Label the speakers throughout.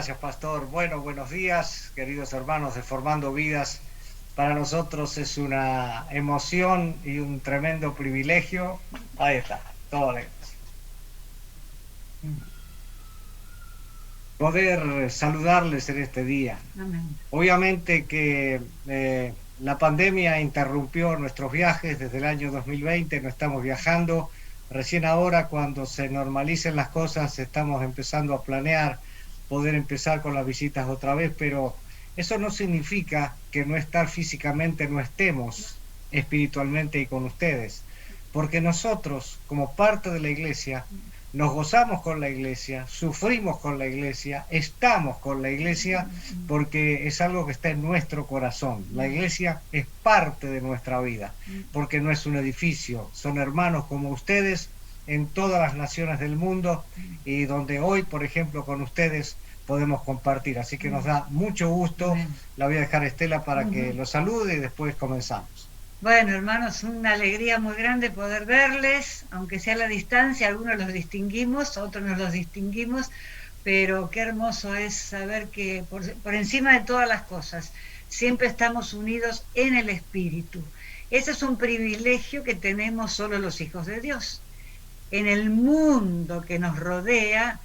Speaker 1: gracias, pastor. Bueno, buenos días, queridos hermanos de Formando Vidas. Para nosotros es una emoción y un tremendo privilegio. Ahí está, todo bien. Poder saludarles en este día.
Speaker 2: Amén.
Speaker 1: Obviamente que la pandemia interrumpió nuestros viajes desde el año 2020, no estamos viajando. Recién ahora, cuando se normalicen las cosas, estamos empezando a planear poder empezar con las visitas otra vez, pero eso no significa que no estar físicamente no estemos espiritualmente y con ustedes, porque nosotros, como parte de la iglesia, nos gozamos con la iglesia, sufrimos con la iglesia, estamos con la iglesia, porque es algo que está en nuestro corazón. La iglesia es parte de nuestra vida, porque no es un edificio, son hermanos como ustedes en todas las naciones del mundo y donde hoy, por ejemplo, con ustedes podemos compartir. Así que nos da mucho gusto. La voy a dejar a Estela para que los salude y después comenzamos.
Speaker 2: Bueno, hermanos, una alegría muy grande poder verles, aunque sea a la distancia, algunos los distinguimos, otros no los distinguimos, pero qué hermoso es saber que por encima de todas las cosas siempre estamos unidos en el Espíritu. Ese es un privilegio que tenemos solo los hijos de Dios. En el mundo que nos rodea,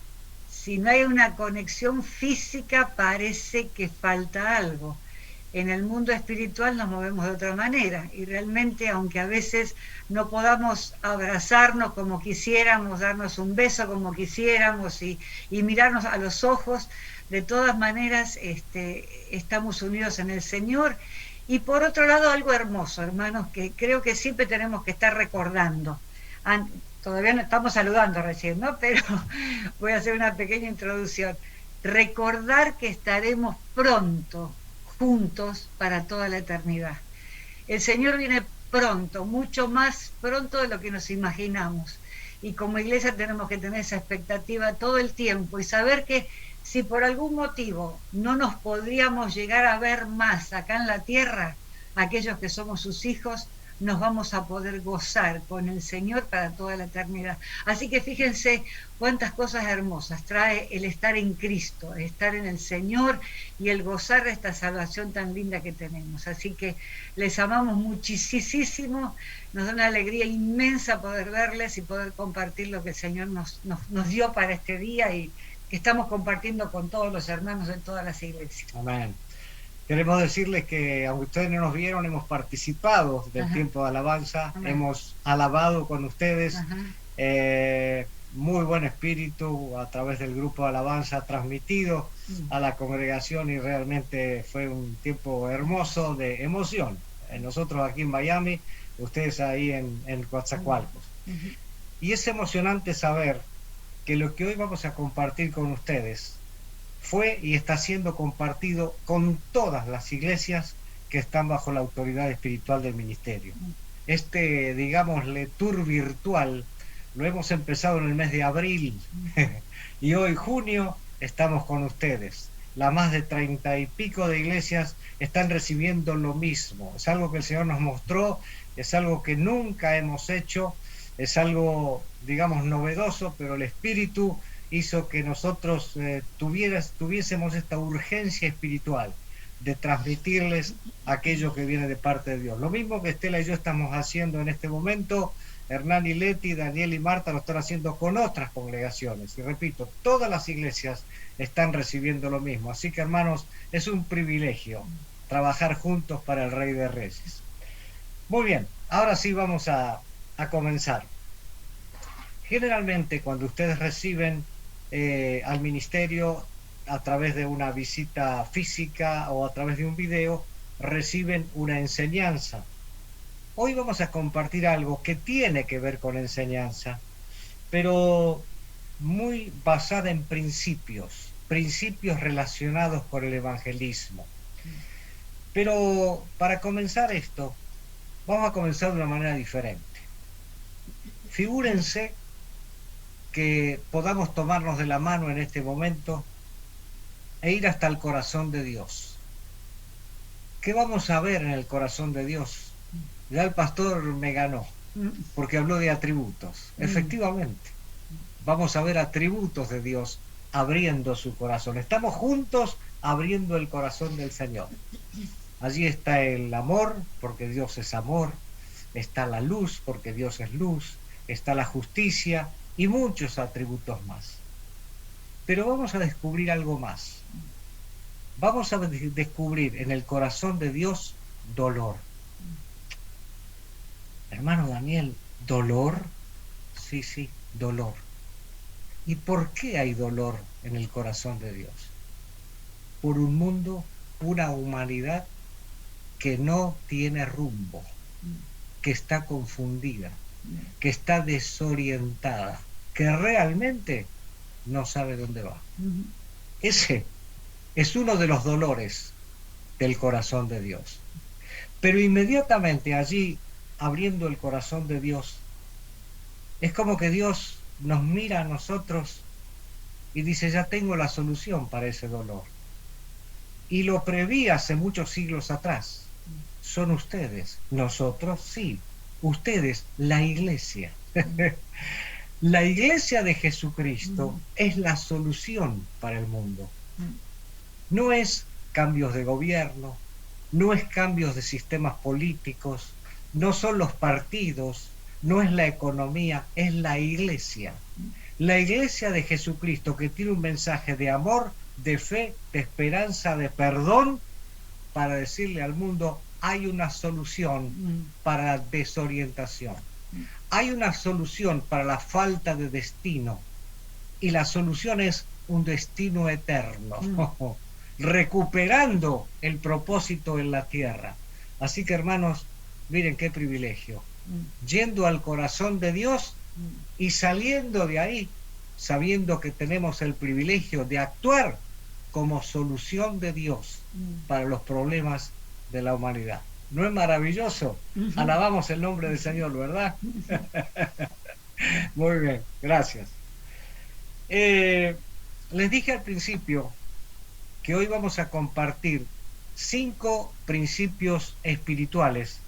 Speaker 2: si no hay una conexión física, parece que falta algo. En el mundo espiritual nos movemos de otra manera y realmente, aunque a veces no podamos abrazarnos como quisiéramos, darnos un beso como quisiéramos y mirarnos a los ojos, de todas maneras estamos unidos en el Señor. Y por otro lado, algo hermoso, hermanos, que creo que siempre tenemos que estar recordando. Todavía no estamos saludando recién, ¿no? Pero voy a hacer una pequeña introducción. Recordar que estaremos pronto juntos para toda la eternidad. El Señor viene pronto, mucho más pronto de lo que nos imaginamos. Y como iglesia tenemos que tener esa expectativa todo el tiempo y saber que si por algún motivo no nos podríamos llegar a ver más acá en la tierra, aquellos que somos sus hijos, nos vamos a poder gozar con el Señor para toda la eternidad. Así que fíjense cuántas cosas hermosas trae el estar en Cristo, el estar en el Señor y el gozar de esta salvación tan linda que tenemos. Así que les amamos muchísimo, nos da una alegría inmensa poder verles y poder compartir lo que el Señor nos dio para este día y que estamos compartiendo con todos los hermanos de todas las iglesias.
Speaker 1: Amén. Queremos decirles que, aunque ustedes no nos vieron, hemos participado del tiempo de alabanza. Amén. Hemos alabado con ustedes. Muy buen espíritu a través del grupo de alabanza transmitido a la congregación y realmente fue un tiempo hermoso de emoción. Nosotros aquí en Miami, ustedes ahí en Coatzacoalcos. Y es emocionante saber que lo que hoy vamos a compartir con ustedes fue y está siendo compartido con todas las iglesias que están bajo la autoridad espiritual del ministerio. Digámosle, tour virtual, lo hemos empezado en el mes de abril y hoy, junio, estamos con ustedes. Las más de 30 y pico de iglesias están recibiendo lo mismo. Es algo que el Señor nos mostró, es algo que nunca hemos hecho, es algo, digamos, novedoso, pero el Espíritu hizo que nosotros tuviésemos esta urgencia espiritual de transmitirles aquello que viene de parte de Dios. Lo mismo que Estela y yo estamos haciendo en este momento, Hernán y Leti, Daniel y Marta lo están haciendo con otras congregaciones. Y repito, todas las iglesias están recibiendo lo mismo. Así que, hermanos, es un privilegio trabajar juntos para el Rey de Reyes. Muy bien, ahora sí vamos a comenzar. Generalmente, cuando ustedes reciben al ministerio a través de una visita física o a través de un video, reciben una enseñanza. Hoy vamos a compartir algo que tiene que ver con enseñanza, pero muy basada en principios relacionados con el evangelismo. Pero para comenzar esto, vamos a comenzar de una manera diferente. Figúrense que podamos tomarnos de la mano en este momento e ir hasta el corazón de Dios. ¿Qué vamos a ver en el corazón de Dios? Ya el pastor me ganó, porque habló de atributos. Efectivamente, vamos a ver atributos de Dios abriendo su corazón. Estamos juntos abriendo el corazón del Señor. Allí está el amor, porque Dios es amor. Está la luz, porque Dios es luz. Está la justicia y muchos atributos más. Pero vamos a descubrir algo más. Vamos a descubrir en el corazón de Dios dolor. Hermano Daniel, ¿dolor? Sí, dolor. ¿Y por qué hay dolor en el corazón de Dios? Por un mundo, una humanidad que no tiene rumbo, que está confundida, que está desorientada, que realmente no sabe dónde va. Ese es uno de los dolores del corazón de Dios. Pero inmediatamente allí, abriendo el corazón de Dios, es como que Dios nos mira a nosotros y dice, ya tengo la solución para ese dolor. Y lo preví hace muchos siglos atrás. Son ustedes, nosotros sí, ustedes, la iglesia. La iglesia de Jesucristo es la solución para el mundo. No es cambios de gobierno, no es cambios de sistemas políticos, no son los partidos, no es la economía, es la iglesia. La iglesia de Jesucristo que tiene un mensaje de amor, de fe, de esperanza, de perdón, para decirle al mundo, hay una solución para la desorientación. Hay una solución para la falta de destino. Y la solución es un destino eterno, recuperando el propósito en la tierra. Así que, hermanos, miren qué privilegio. Yendo al corazón de Dios y saliendo de ahí, sabiendo que tenemos el privilegio de actuar como solución de Dios para los problemas de la humanidad. ¿No es maravilloso? Alabamos el nombre del Señor, ¿verdad? Muy bien, gracias. Les dije al principio que hoy vamos a compartir 5 principios espirituales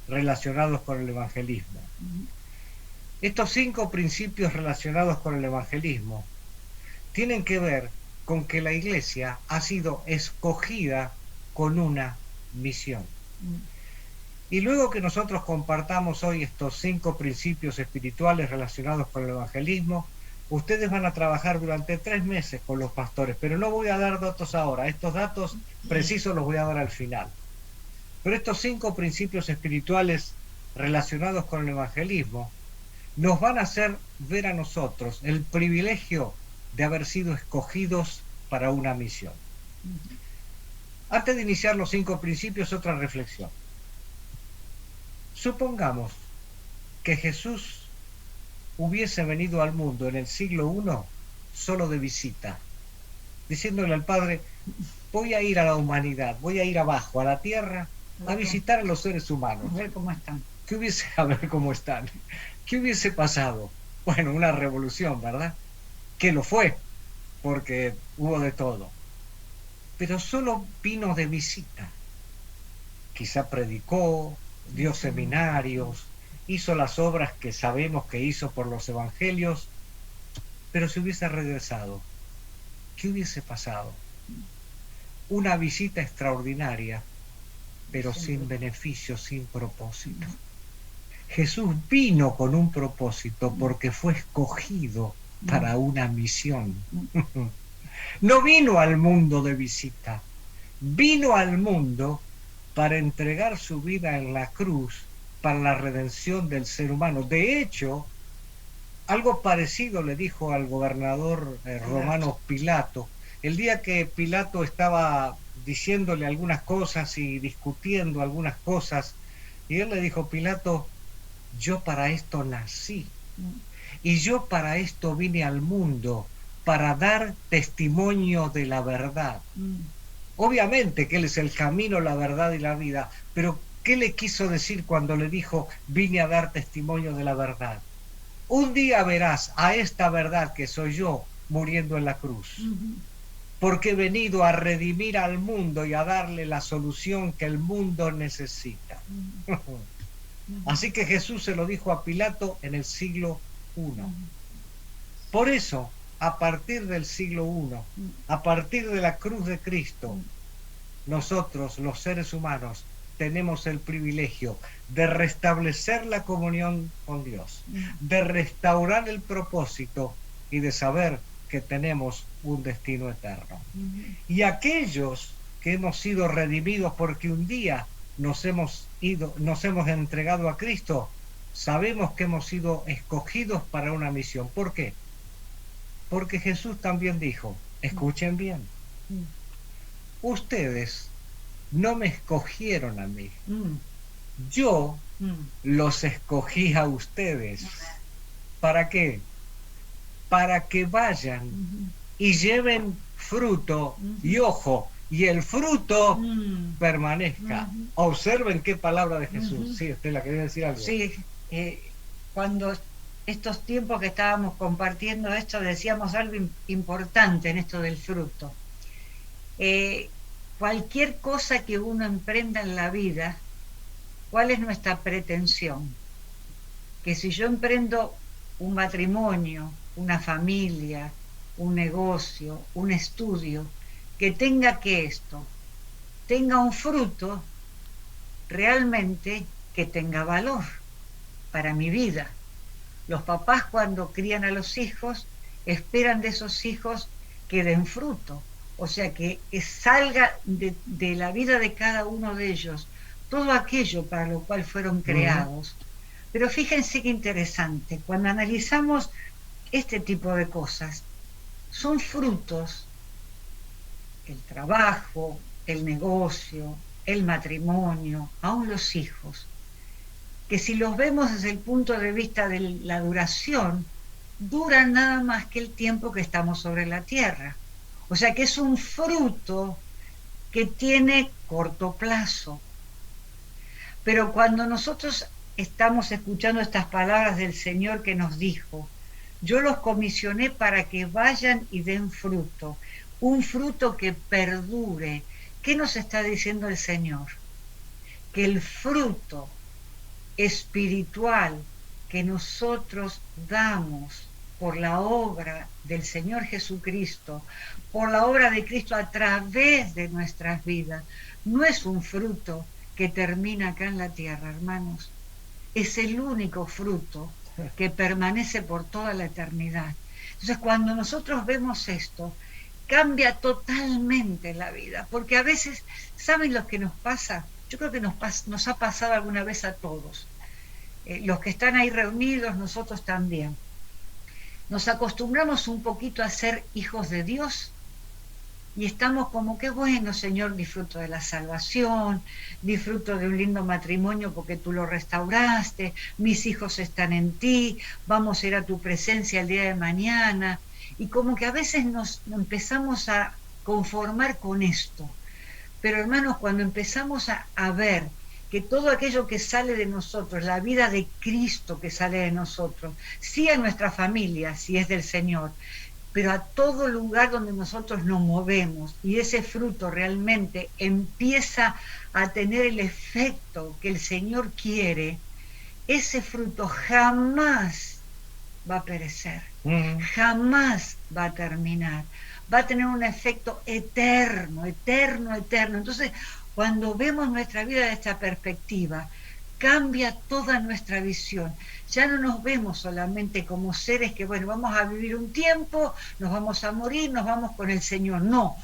Speaker 1: relacionados con el evangelismo. Estos 5 principios relacionados con el evangelismo tienen que ver con que la iglesia ha sido escogida con una misión. Y luego que nosotros compartamos hoy estos 5 principios espirituales relacionados con el evangelismo, ustedes van a trabajar durante 3 meses con los pastores, pero no voy a dar datos ahora, estos datos precisos los voy a dar al final. Pero estos 5 principios espirituales relacionados con el evangelismo nos van a hacer ver a nosotros el privilegio de haber sido escogidos para una misión. Antes de iniciar los 5 principios, otra reflexión. Supongamos que Jesús hubiese venido al mundo en el siglo I solo de visita, diciéndole al Padre, voy a ir a la humanidad, voy a ir abajo, a la tierra, a visitar a los seres humanos.
Speaker 2: A ver cómo están.
Speaker 1: A ver cómo están. ¿Qué hubiese pasado? Bueno, una revolución, ¿verdad? Que lo fue, porque hubo de todo. Pero solo vino de visita. Quizá predicó, dio seminarios, hizo las obras que sabemos que hizo por los evangelios, pero si hubiese regresado, ¿qué hubiese pasado? Una visita extraordinaria, pero sin beneficio, sin propósito. Jesús vino con un propósito porque fue escogido para una misión. No vino al mundo de visita, vino al mundo para entregar su vida en la cruz para la redención del ser humano. De hecho, algo parecido le dijo al gobernador romano Pilato. El día que Pilato estaba diciéndole algunas cosas y discutiendo algunas cosas, y él le dijo, Pilato, yo para esto nací, y yo para esto vine al mundo, para dar testimonio de la verdad. Obviamente que Él es el camino, la verdad y la vida, pero ¿qué le quiso decir cuando le dijo, vine a dar testimonio de la verdad? Un día verás a esta verdad que soy yo muriendo en la cruz, porque he venido a redimir al mundo y a darle la solución que el mundo necesita. Así que Jesús se lo dijo a Pilato en el siglo I. Por eso, a partir del siglo I, a partir de la cruz de Cristo, nosotros, los seres humanos, tenemos el privilegio de restablecer la comunión con Dios, de restaurar el propósito y de saber que tenemos un destino eterno. Y aquellos que hemos sido redimidos porque un día nos hemos entregado a Cristo, sabemos que hemos sido escogidos para una misión. ¿Por qué? Porque Jesús también dijo, escuchen bien, ustedes no me escogieron a mí, yo los escogí a ustedes. ¿Para qué? Para que vayan y lleven fruto, y ojo, y el fruto permanezca. Observen qué palabra de Jesús. Sí, Estela, ¿quería decir algo?
Speaker 2: Sí, cuando estos tiempos que estábamos compartiendo esto, decíamos algo importante en esto del fruto. Cualquier cosa que uno emprenda en la vida, ¿cuál es nuestra pretensión? Que si yo emprendo un matrimonio, una familia, un negocio, un estudio, que tenga tenga un fruto realmente que tenga valor para mi vida. Los papás, cuando crían a los hijos, esperan de esos hijos que den fruto, o sea, que salga de la vida de cada uno de ellos todo aquello para lo cual fueron creados. Pero fíjense qué interesante, cuando analizamos este tipo de cosas, son frutos, el trabajo, el negocio, el matrimonio, aún los hijos, que si los vemos desde el punto de vista de la duración, duran nada más que el tiempo que estamos sobre la tierra. O sea que es un fruto que tiene corto plazo. Pero cuando nosotros estamos escuchando estas palabras del Señor que nos dijo, yo los comisioné para que vayan y den fruto, un fruto que perdure. ¿Qué nos está diciendo el Señor? Que el fruto espiritual que nosotros damos por la obra del Señor Jesucristo, por la obra de Cristo a través de nuestras vidas, no es un fruto que termina acá en la tierra, hermanos. Es el único fruto que permanece por toda la eternidad. Entonces, cuando nosotros vemos esto, cambia totalmente la vida, porque a veces, ¿saben lo que nos pasa? Yo creo que nos ha pasado alguna vez a todos. Los que están ahí reunidos, nosotros también. Nos acostumbramos un poquito a ser hijos de Dios y estamos como, qué bueno, Señor, disfruto de la salvación, disfruto de un lindo matrimonio porque tú lo restauraste, mis hijos están en ti, vamos a ir a tu presencia el día de mañana. Y como que a veces nos empezamos a conformar con esto. Pero hermanos, cuando empezamos a ver que todo aquello que sale de nosotros, la vida de Cristo que sale de nosotros, sí a nuestra familia, si es del Señor, pero a todo lugar donde nosotros nos movemos y ese fruto realmente empieza a tener el efecto que el Señor quiere, ese fruto jamás va a perecer, jamás va a terminar, va a tener un efecto eterno, eterno, eterno. Entonces, cuando vemos nuestra vida de esta perspectiva, cambia toda nuestra visión. Ya no nos vemos solamente como seres que, bueno, vamos a vivir un tiempo, nos vamos a morir, nos vamos con el Señor. No,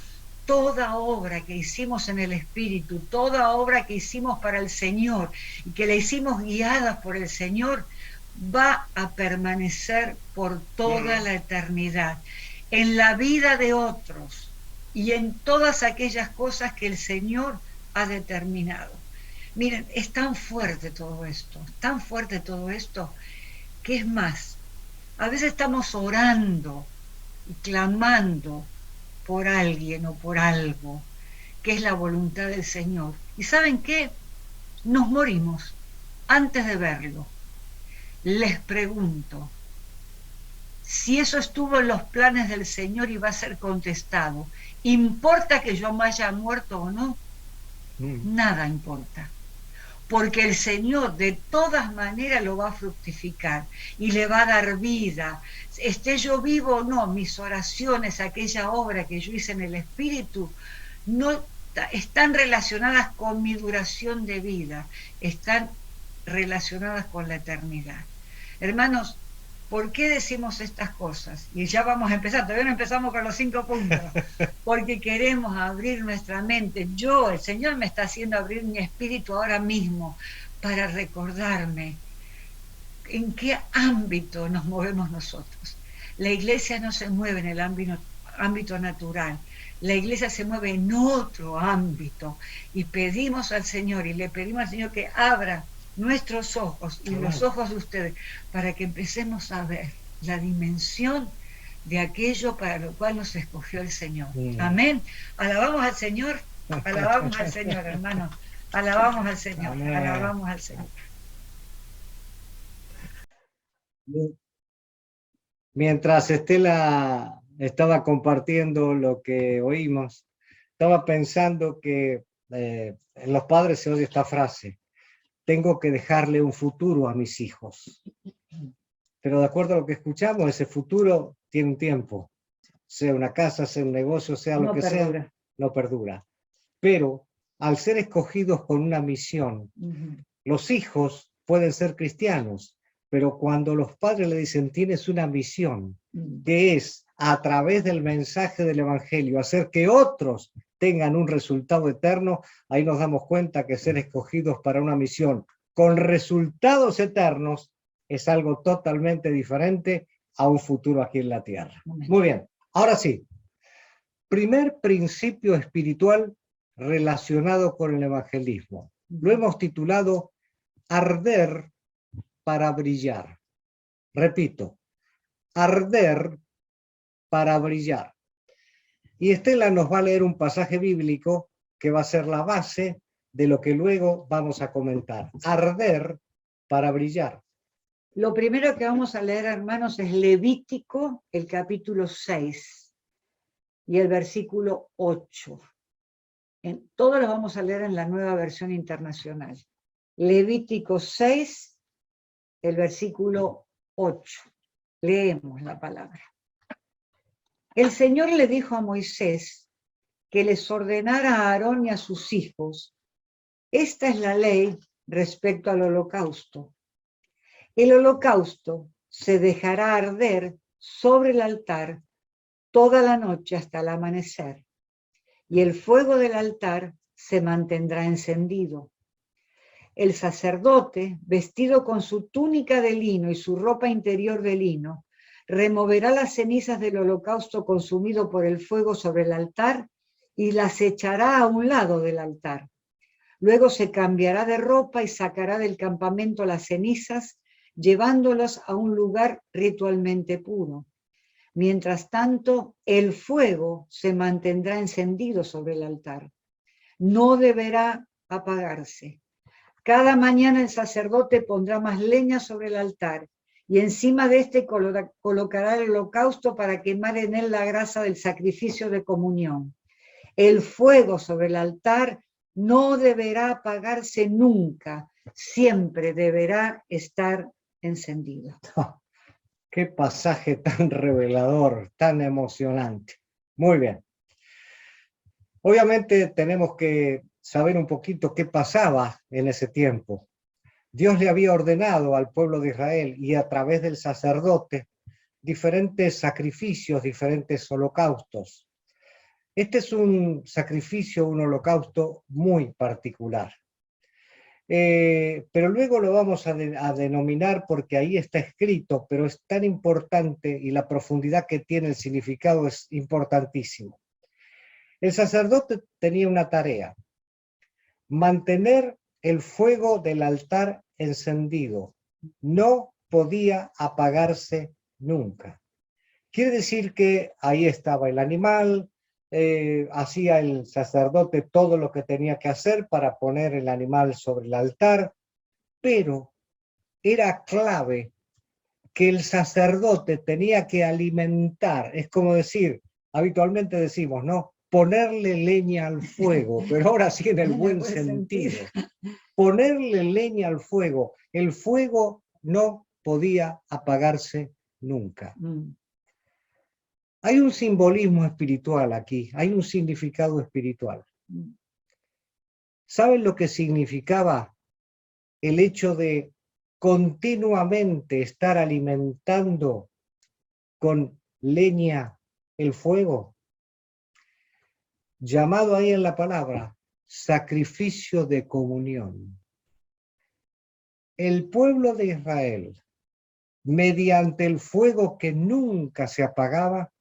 Speaker 2: toda obra que hicimos en el Espíritu, toda obra que hicimos para el Señor y que la hicimos guiadas por el Señor, va a permanecer por toda la eternidad, en la vida de otros y en todas aquellas cosas que el Señor ha determinado. Miren, es tan fuerte todo esto, que es más, a veces estamos orando y clamando por alguien o por algo, que es la voluntad del Señor. ¿Y saben qué? Nos morimos antes de verlo. Les pregunto, si eso estuvo en los planes del Señor y va a ser contestado, ¿importa que yo me haya muerto o no? Nada importa. porque el Señor de todas maneras lo va a fructificar y le va a dar vida. Esté yo vivo o no, mis oraciones, aquella obra que yo hice en el Espíritu, no están relacionadas con mi duración de vida, están relacionadas con la eternidad. Hermanos, ¿por qué decimos estas cosas? Y ya vamos a empezar, todavía no empezamos con los 5 puntos, porque queremos abrir nuestra mente. El Señor me está haciendo abrir mi espíritu ahora mismo para recordarme en qué ámbito nos movemos nosotros. La iglesia no se mueve en el ámbito natural, la iglesia se mueve en otro ámbito y pedimos al Señor y le pedimos al Señor que abra nuestros ojos y los ojos de ustedes para que empecemos a ver la dimensión de aquello para lo cual nos escogió el Señor. Amén. Alabamos al Señor, hermanos. Alabamos al Señor, alabamos al Señor.
Speaker 1: Mientras Estela estaba compartiendo lo que oímos, estaba pensando que en los padres se oye esta frase: tengo que dejarle un futuro a mis hijos. Pero de acuerdo a lo que escuchamos, ese futuro tiene un tiempo. Sea una casa, sea un negocio, sea lo que sea, no perdura. Pero al ser escogidos con una misión, los hijos pueden ser cristianos, pero cuando los padres le dicen tienes una misión, que es a través del mensaje del Evangelio hacer que otros tengan un resultado eterno, ahí nos damos cuenta que ser escogidos para una misión con resultados eternos es algo totalmente diferente a un futuro aquí en la tierra. Muy bien, ahora sí. Primer principio espiritual relacionado con el evangelismo. Lo hemos titulado Arder para brillar. Repito, arder para brillar. Y Estela nos va a leer un pasaje bíblico que va a ser la base de lo que luego vamos a comentar. Arder para brillar.
Speaker 2: Lo primero que vamos a leer, hermanos, es Levítico, el capítulo 6 y el versículo 8. Todos los vamos a leer en la Nueva Versión Internacional. Levítico 6, el versículo 8. Leemos la palabra. El Señor le dijo a Moisés que les ordenara a Aarón y a sus hijos: esta es la ley respecto al holocausto. El holocausto se dejará arder sobre el altar toda la noche hasta el amanecer, y el fuego del altar se mantendrá encendido. El sacerdote, vestido con su túnica de lino y su ropa interior de lino, removerá las cenizas del holocausto consumido por el fuego sobre el altar y las echará a un lado del altar. Luego se cambiará de ropa y sacará del campamento las cenizas, llevándolas a un lugar ritualmente puro. Mientras tanto, el fuego se mantendrá encendido sobre el altar. No deberá apagarse. Cada mañana el sacerdote pondrá más leña sobre el altar y encima de este colocará el holocausto para quemar en él la grasa del sacrificio de comunión. El fuego sobre el altar no deberá apagarse nunca, siempre deberá estar encendido.
Speaker 1: Qué pasaje tan revelador, tan emocionante. Muy bien. Obviamente tenemos que saber un poquito qué pasaba en ese tiempo. Dios le había ordenado al pueblo de Israel y a través del sacerdote diferentes sacrificios, diferentes holocaustos. Este es un sacrificio, un holocausto muy particular. Pero luego lo vamos a denominar porque ahí está escrito, pero es tan importante y la profundidad que tiene el significado es importantísimo. El sacerdote tenía una tarea: mantener el fuego del altar encendido. No podía apagarse nunca. Quiere decir que ahí estaba el animal, hacía el sacerdote todo lo que tenía que hacer para poner el animal sobre el altar, pero era clave que el sacerdote tenía que alimentar, es como decir, habitualmente decimos, ¿no? ponerle leña al fuego, pero ahora sí en el buen sentido. Ponerle leña al fuego. El fuego no podía apagarse nunca. Hay un simbolismo espiritual aquí, hay un significado espiritual. ¿Saben lo que significaba el hecho de continuamente estar alimentando con leña el fuego? Llamado ahí en la palabra sacrificio de comunión. El pueblo de Israel, mediante el fuego que nunca se apagaba,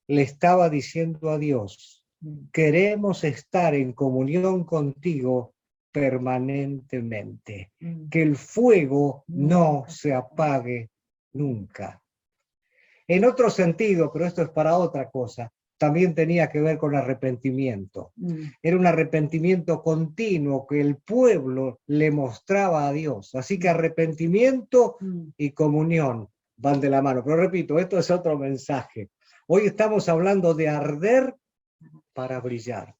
Speaker 1: le estaba diciendo a Dios: queremos estar en comunión contigo permanentemente, que el fuego no se apague nunca. En otro sentido, pero esto es para otra cosa, también tenía que ver con arrepentimiento. Era un arrepentimiento continuo que el pueblo le mostraba a Dios. Así que arrepentimiento y comunión van de la mano. Pero repito, esto es otro mensaje. Hoy estamos hablando de arder para brillar.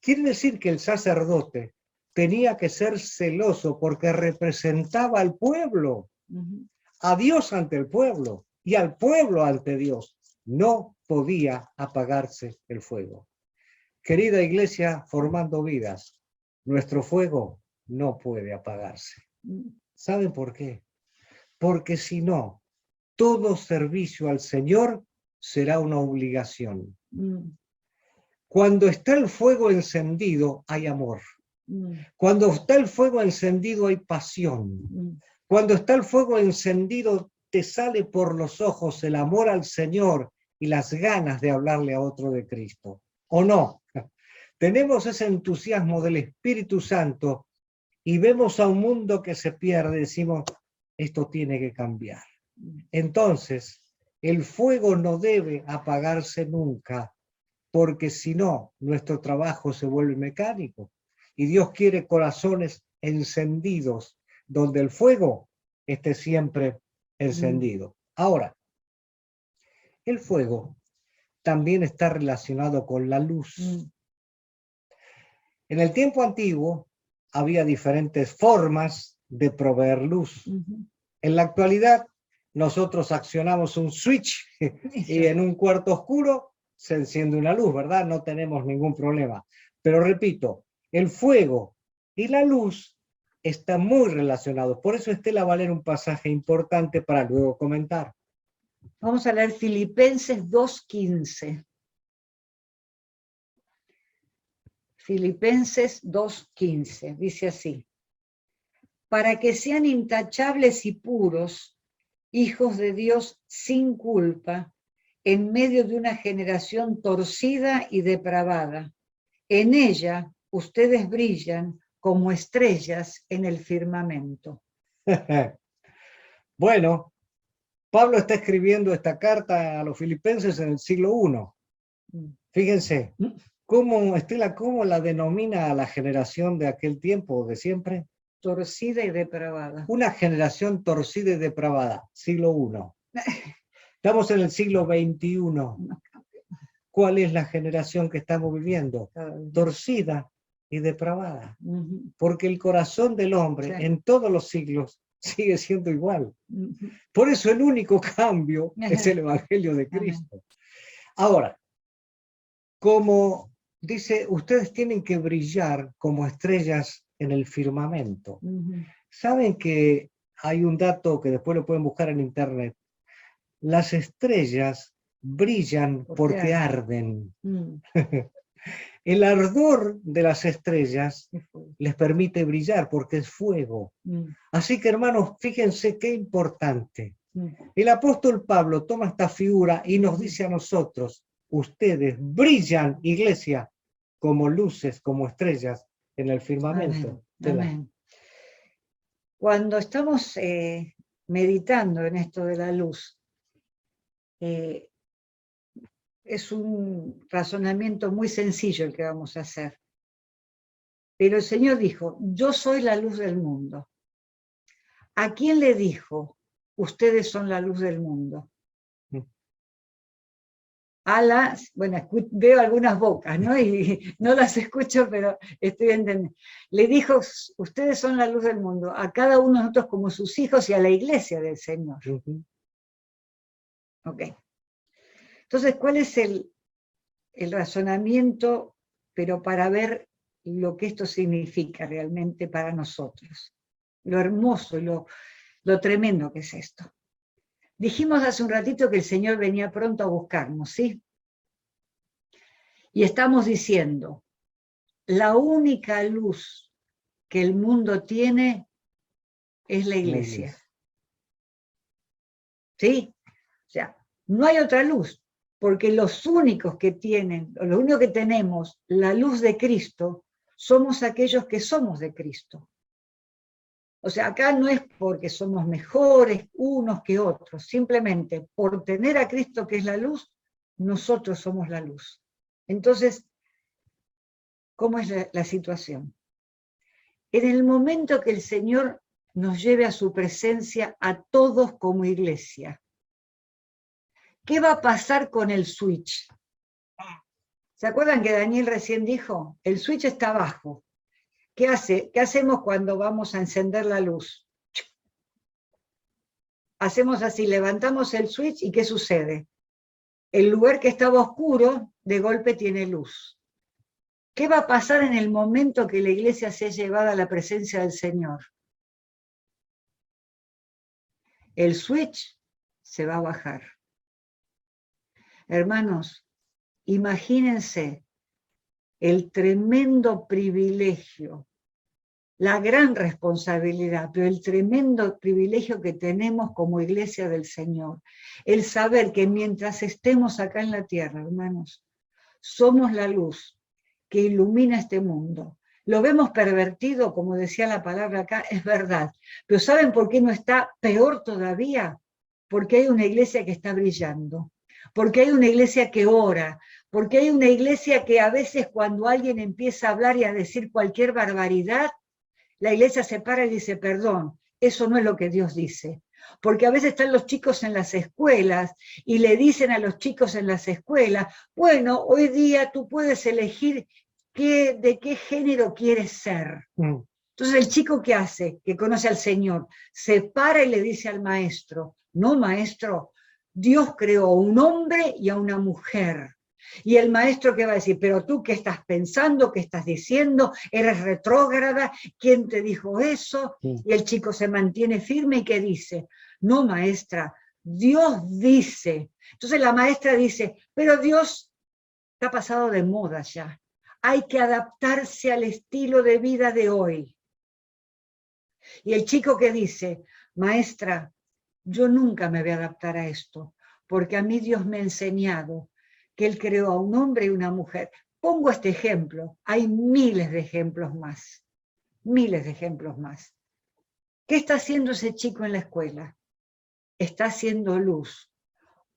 Speaker 1: Quiere decir que el sacerdote tenía que ser celoso porque representaba al pueblo, a Dios ante el pueblo y al pueblo ante Dios. No podía apagarse el fuego. Querida iglesia formando vidas, nuestro fuego no puede apagarse. ¿Saben por qué? Porque si no, todo servicio al Señor será una obligación. Cuando está el fuego encendido, hay amor. Cuando está el fuego encendido, hay pasión. Cuando está el fuego encendido, te sale por los ojos el amor al Señor y las ganas de hablarle a otro de Cristo. ¿O no? Tenemos ese entusiasmo del Espíritu Santo y vemos a un mundo que se pierde y decimos, esto tiene que cambiar. Entonces, el fuego no debe apagarse nunca, porque si no, nuestro trabajo se vuelve mecánico. Y Dios quiere corazones encendidos, donde el fuego esté siempre encendido. Ahora, el fuego también está relacionado con la luz. En el tiempo antiguo había diferentes formas de proveer luz. En la actualidad, nosotros accionamos un switch y en un cuarto oscuro se enciende una luz, ¿verdad? No tenemos ningún problema. Pero repito, el fuego y la luz están muy relacionados. Por eso Estela va a leer un pasaje importante para luego comentar.
Speaker 2: Vamos a leer Filipenses 2:15. Filipenses 2:15, dice así: para que sean intachables y puros, hijos de Dios sin culpa, en medio de una generación torcida y depravada. En ella ustedes brillan como estrellas en el firmamento.
Speaker 1: Bueno, Pablo está escribiendo esta carta a los filipenses en el siglo I. Fíjense, Estela, ¿cómo la denomina a la generación de aquel tiempo, de siempre?
Speaker 2: Torcida y depravada.
Speaker 1: Una generación torcida y depravada, siglo I. Estamos en el siglo XXI. ¿Cuál es la generación que estamos viviendo? Torcida y depravada. Porque el corazón del hombre en todos los siglos sigue siendo igual. Por eso el único cambio es el Evangelio de Cristo. Ahora, como dice, ustedes tienen que brillar como estrellas en el firmamento. ¿Saben que hay un dato que después lo pueden buscar en internet? Las estrellas brillan porque arden. El ardor de las estrellas les permite brillar porque es fuego. Así que, hermanos, fíjense qué importante. El apóstol Pablo toma esta figura y nos dice a nosotros, ustedes brillan, iglesia, como luces, como estrellas en el firmamento.
Speaker 2: Amén. Cuando estamos meditando en esto de la luz, es un razonamiento muy sencillo el que vamos a hacer. Pero el Señor dijo, yo soy la luz del mundo. ¿A quién le dijo, ustedes son la luz del mundo? bueno, veo algunas bocas, ¿no? Y no las escucho, pero estoy entendiendo. Le dijo, ustedes son la luz del mundo, a cada uno de nosotros como sus hijos y a la iglesia del Señor. Ok. Entonces, ¿cuál es el razonamiento, pero para ver lo que esto significa realmente para nosotros? Lo hermoso y lo tremendo que es esto. Dijimos hace un ratito que el Señor venía pronto a buscarnos, ¿sí? Y estamos diciendo, la única luz que el mundo tiene es la iglesia. ¿Sí? O sea, no hay otra luz, porque los únicos que tienen, o lo único que tenemos, la luz de Cristo, somos aquellos que somos de Cristo. O sea, acá no es porque somos mejores unos que otros, simplemente por tener a Cristo que es la luz, nosotros somos la luz. Entonces, ¿cómo es la situación? En el momento que el Señor nos lleve a su presencia a todos como iglesia, ¿qué va a pasar con el switch? ¿Se acuerdan que Daniel recién dijo? El switch está abajo. ¿Qué hacemos cuando vamos a encender la luz? Hacemos así, levantamos el switch y ¿qué sucede? El lugar que estaba oscuro, de golpe tiene luz. ¿Qué va a pasar en el momento que la iglesia sea llevada a la presencia del Señor? El switch se va a bajar. Hermanos, imagínense el tremendo privilegio, la gran responsabilidad, pero el tremendo privilegio que tenemos como iglesia del Señor. El saber que mientras estemos acá en la tierra, hermanos, somos la luz que ilumina este mundo. Lo vemos pervertido, como decía la palabra acá, es verdad. Pero ¿saben por qué no está peor todavía? Porque hay una iglesia que está brillando. Porque hay una iglesia que ora. Porque hay una iglesia que a veces cuando alguien empieza a hablar y a decir cualquier barbaridad, la iglesia se para y dice, perdón, eso no es lo que Dios dice. Porque a veces están los chicos en las escuelas y le dicen a los chicos en las escuelas, bueno, hoy día tú puedes elegir de qué género quieres ser. Entonces el chico, ¿qué hace? Que conoce al Señor, se para y le dice al maestro, no maestro, Dios creó a un hombre y a una mujer. Y el maestro, ¿qué va a decir? Pero tú, ¿qué estás pensando? ¿Qué estás diciendo? ¿Eres retrógrada? ¿Quién te dijo eso? Y el chico se mantiene firme y ¿qué dice? No, maestra, Dios dice. Entonces la maestra dice, pero Dios está pasado de moda ya. Hay que adaptarse al estilo de vida de hoy. Y el chico que dice, maestra, yo nunca me voy a adaptar a esto, porque a mí Dios me ha enseñado que Él creó a un hombre y una mujer. Pongo este ejemplo, hay miles de ejemplos más, miles de ejemplos más. ¿Qué está haciendo ese chico en la escuela? Está haciendo luz.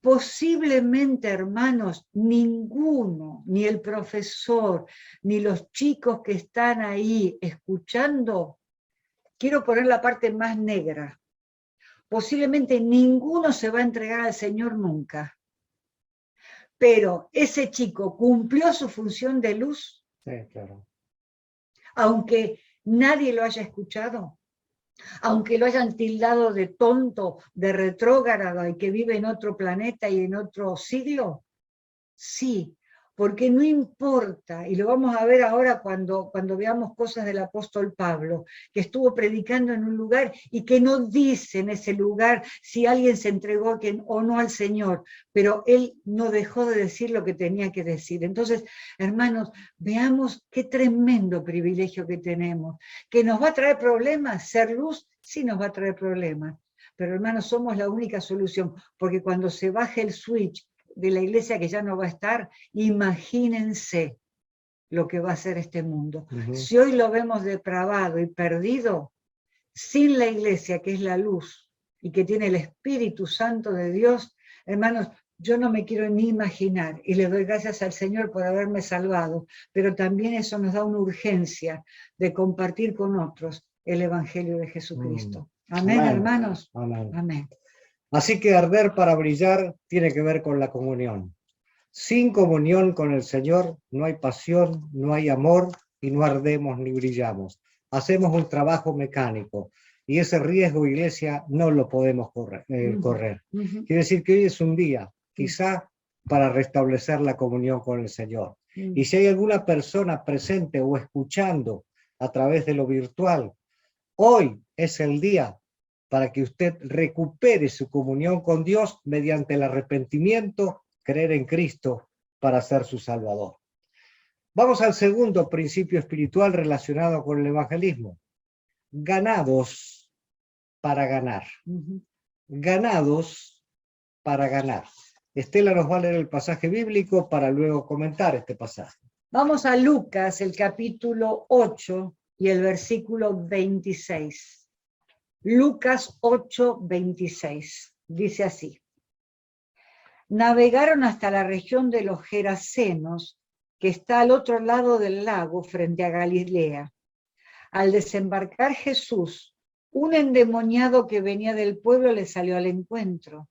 Speaker 2: Posiblemente, hermanos, ninguno, ni el profesor, ni los chicos que están ahí escuchando, quiero poner la parte más negra, posiblemente ninguno se va a entregar al Señor nunca. Pero ese chico cumplió su función de luz.
Speaker 1: Sí, claro.
Speaker 2: Aunque nadie lo haya escuchado, aunque lo hayan tildado de tonto, de retrógrado y que vive en otro planeta y en otro siglo, sí, porque no importa, y lo vamos a ver ahora cuando veamos cosas del apóstol Pablo, que estuvo predicando en un lugar y que no dice en ese lugar si alguien se entregó o no al Señor, pero él no dejó de decir lo que tenía que decir. Entonces, hermanos, veamos qué tremendo privilegio que tenemos, que nos va a traer problemas, ser luz sí nos va a traer problemas, pero hermanos, somos la única solución, porque cuando se baje el switch de la iglesia que ya no va a estar, imagínense lo que va a ser este mundo. Si hoy lo vemos depravado y perdido, sin la iglesia que es la luz y que tiene el Espíritu Santo de Dios, hermanos, yo no me quiero ni imaginar, y le doy gracias al Señor por haberme salvado, pero también eso nos da una urgencia de compartir con otros el Evangelio de Jesucristo. Amén, amén, hermanos.
Speaker 1: Amén.
Speaker 2: Amén.
Speaker 1: Así que arder para brillar tiene que ver con la comunión. Sin comunión con el Señor no hay pasión, no hay amor y no ardemos ni brillamos. Hacemos un trabajo mecánico y ese riesgo, iglesia, no lo podemos correr. Quiere decir que hoy es un día, quizá, para restablecer la comunión con el Señor. Y si hay alguna persona presente o escuchando a través de lo virtual, hoy es el día para que usted recupere su comunión con Dios mediante el arrepentimiento, creer en Cristo para ser su Salvador. Vamos al segundo principio espiritual relacionado con el evangelismo. Ganados para ganar. Ganados para ganar. Estela nos va a leer el pasaje bíblico para luego comentar este pasaje.
Speaker 2: Vamos a Lucas, el capítulo 8 y el versículo 26. Lucas 8, 26. Dice así. Navegaron hasta la región de los Gerasenos, que está al otro lado del lago frente a Galilea. Al desembarcar Jesús, un endemoniado que venía del pueblo le salió al encuentro.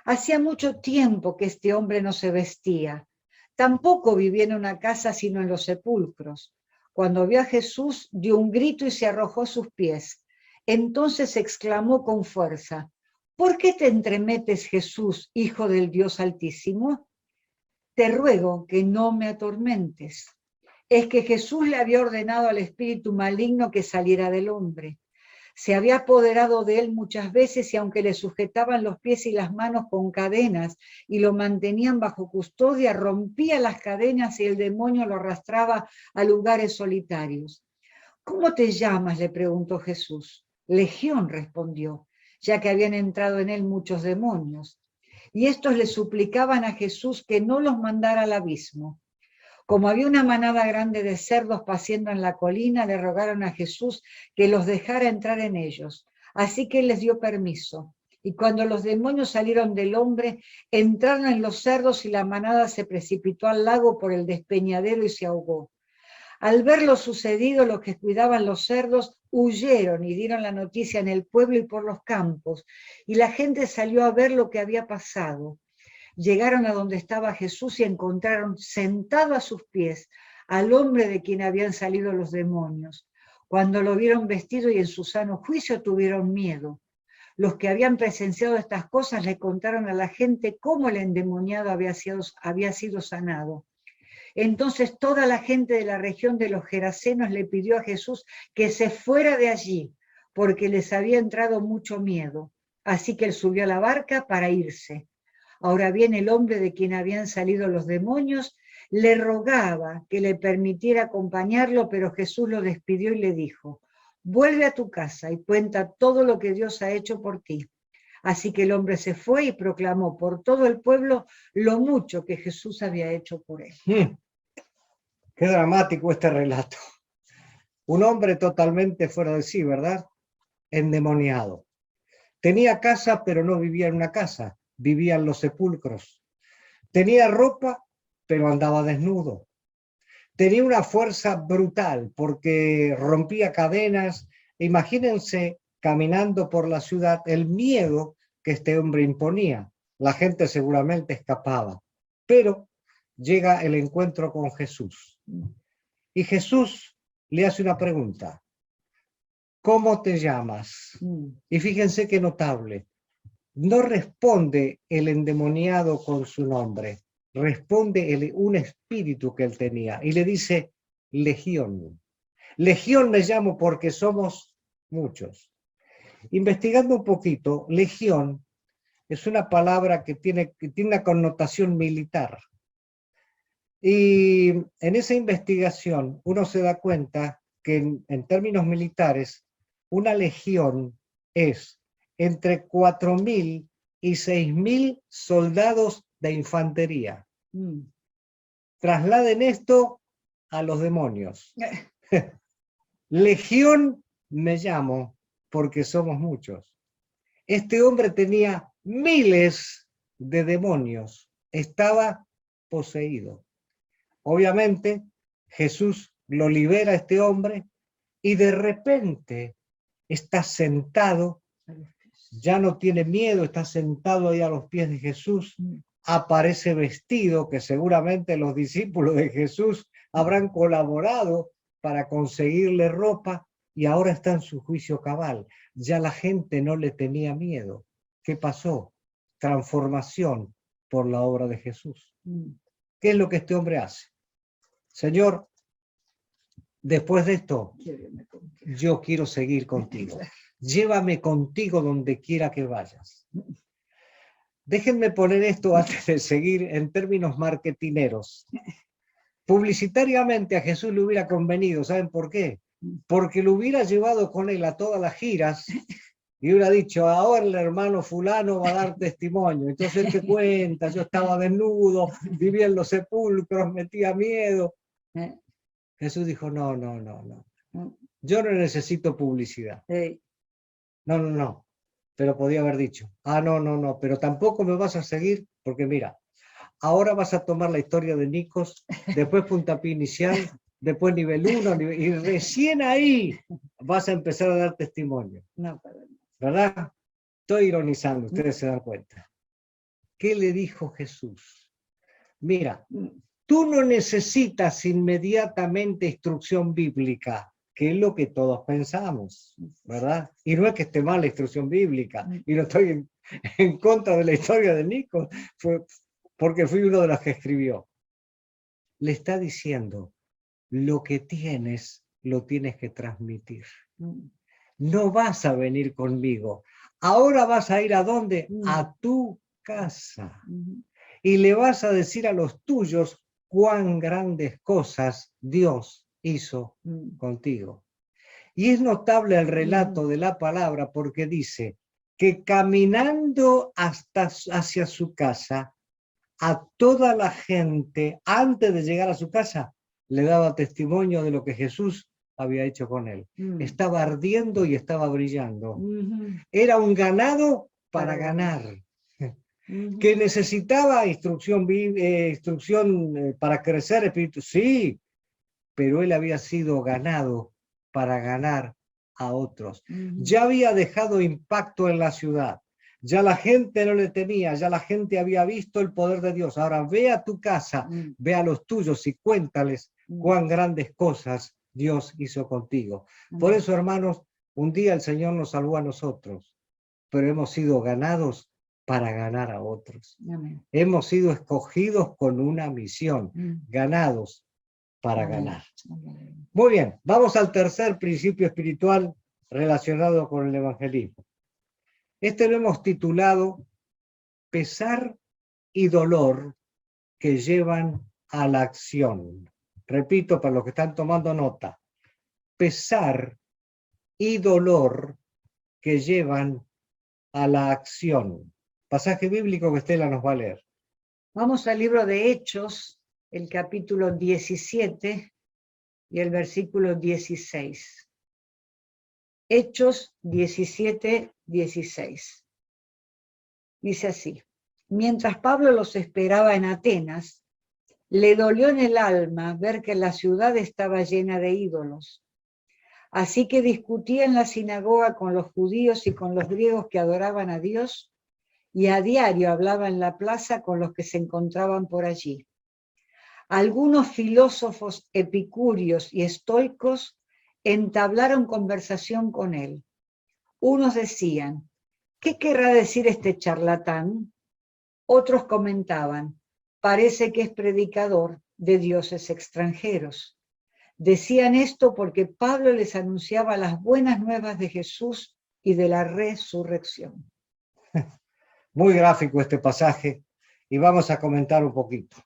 Speaker 2: Hacía mucho tiempo que este hombre no se vestía. Tampoco vivía en una casa sino en los sepulcros. Cuando vio a Jesús, dio un grito y se arrojó a sus pies. Entonces exclamó con fuerza, ¿por qué te entremetes, Jesús, Hijo del Dios Altísimo? Te ruego que no me atormentes. Es que Jesús le había ordenado al espíritu maligno que saliera del hombre. Se había apoderado de él muchas veces y aunque le sujetaban los pies y las manos con cadenas y lo mantenían bajo custodia, rompía las cadenas y el demonio lo arrastraba a lugares solitarios. ¿Cómo te llamas?, le preguntó Jesús. Legión, respondió, ya que habían entrado en él muchos demonios. Y estos le suplicaban a Jesús que no los mandara al abismo. Como había una manada grande de cerdos paciendo en la colina, le rogaron a Jesús que los dejara entrar en ellos. Así que él les dio permiso. Y cuando los demonios salieron del hombre, entraron en los cerdos y la manada se precipitó al lago por el despeñadero y se ahogó. Al ver lo sucedido, los que cuidaban los cerdos huyeron y dieron la noticia en el pueblo y por los campos. Y la gente salió a ver lo que había pasado. Llegaron a donde estaba Jesús y encontraron sentado a sus pies al hombre de quien habían salido los demonios. Cuando lo vieron vestido y en su sano juicio tuvieron miedo. Los que habían presenciado estas cosas le contaron a la gente cómo el endemoniado había sido sanado. Entonces toda la gente de la región de los Gerasenos le pidió a Jesús que se fuera de allí, porque les había entrado mucho miedo. Así que él subió a la barca para irse. Ahora bien, el hombre de quien habían salido los demonios le rogaba que le permitiera acompañarlo, pero Jesús lo despidió y le dijo, vuelve a tu casa y cuenta todo lo que Dios ha hecho por ti. Así que el hombre se fue y proclamó por todo el pueblo lo mucho que Jesús había hecho por él.
Speaker 1: Qué dramático este relato. Un hombre totalmente fuera de sí, ¿verdad? Endemoniado. Tenía casa, pero no vivía en una casa. Vivía en los sepulcros. Tenía ropa, pero andaba desnudo. Tenía una fuerza brutal porque rompía cadenas. Imagínense caminando por la ciudad el miedo que este hombre imponía. La gente seguramente escapaba. Pero llega el encuentro con Jesús. Y Jesús le hace una pregunta. ¿Cómo te llamas? Y fíjense qué notable. No responde el endemoniado con su nombre, responde un espíritu que él tenía y le dice, Legión. Legión me llamo porque somos muchos. Investigando un poquito, legión es una palabra que tiene una connotación militar. Y en esa investigación uno se da cuenta que en términos militares, una legión es entre 4.000 y 6.000 soldados de infantería. Trasladen esto a los demonios. Legión me llamo porque somos muchos. Este hombre tenía miles de demonios. Estaba poseído. Obviamente, Jesús lo libera a este hombre y de repente está sentado, ya no tiene miedo, está sentado ahí a los pies de Jesús aparece vestido, que seguramente los discípulos de Jesús habrán colaborado para conseguirle ropa, y ahora está en su juicio cabal. Ya la gente no le tenía miedo. ¿Qué pasó? Transformación por la obra de Jesús. ¿Qué es lo que este hombre hace? Señor, después de esto, yo quiero seguir contigo. Llévame contigo donde quiera que vayas. Déjenme poner esto antes de seguir en términos marketineros. Publicitariamente a Jesús le hubiera convenido, ¿saben por qué? Porque lo hubiera llevado con él a todas las giras y hubiera dicho, ahora el hermano fulano va a dar testimonio. Entonces él te cuenta, yo estaba desnudo, vivía en los sepulcros, metía miedo. Jesús dijo, no. Yo no necesito publicidad. No. Pero podía haber dicho, no, pero tampoco me vas a seguir, porque mira, ahora vas a tomar la historia de Nikos, después puntapié inicial, después nivel 1, y recién ahí vas a empezar a dar testimonio. No, ¿verdad? Estoy ironizando, ustedes se dan cuenta. ¿Qué le dijo Jesús? Mira, tú no necesitas inmediatamente instrucción bíblica, que es lo que todos pensamos, ¿verdad? Y no es que esté mal la instrucción bíblica, y no estoy en contra de la historia de Nikos, porque fui uno de los que escribió. Le está diciendo, lo que tienes, lo tienes que transmitir. No vas a venir conmigo. Ahora vas a ir ¿a dónde? A tu casa. Y le vas a decir a los tuyos cuán grandes cosas Dios hizo contigo. Y es notable el relato de la palabra porque dice que caminando hacia su casa, a toda la gente, antes de llegar a su casa, le daba testimonio de lo que Jesús había hecho con él. Estaba ardiendo y estaba brillando. Era un ganado para ganar. Que necesitaba instrucción para crecer espíritu, sí, pero él había sido ganado para ganar a otros. Ya había dejado impacto en la ciudad. Ya la gente no le temía, ya la gente había visto el poder de Dios. Ahora ve a tu casa, ve a los tuyos y cuéntales cuán grandes cosas Dios hizo contigo. Por eso, hermanos, un día el Señor nos salvó a nosotros, pero hemos sido ganados para ganar a otros. Amén. Hemos sido escogidos con una misión, ganados para ganar. Amén. Muy bien, vamos al tercer principio espiritual relacionado con el evangelismo. Este lo hemos titulado pesar y dolor que llevan a la acción. Repito, para los que están tomando nota, pesar y dolor que llevan a la acción. Pasaje bíblico que Estela nos va a leer.
Speaker 2: Vamos al libro de Hechos, el capítulo 17 y el versículo 16. Hechos 17, 16. Dice así: mientras Pablo los esperaba en Atenas, le dolió en el alma ver que la ciudad estaba llena de ídolos. Así que discutía en la sinagoga con los judíos y con los griegos que adoraban a Dios, y a diario hablaba en la plaza con los que se encontraban por allí. Algunos filósofos epicúreos y estoicos entablaron conversación con él. Unos decían, ¿qué querrá decir este charlatán? Otros comentaban, parece que es predicador de dioses extranjeros. Decían esto porque Pablo les anunciaba las buenas nuevas de Jesús y de la resurrección.
Speaker 1: Muy gráfico este pasaje y vamos a comentar un poquito.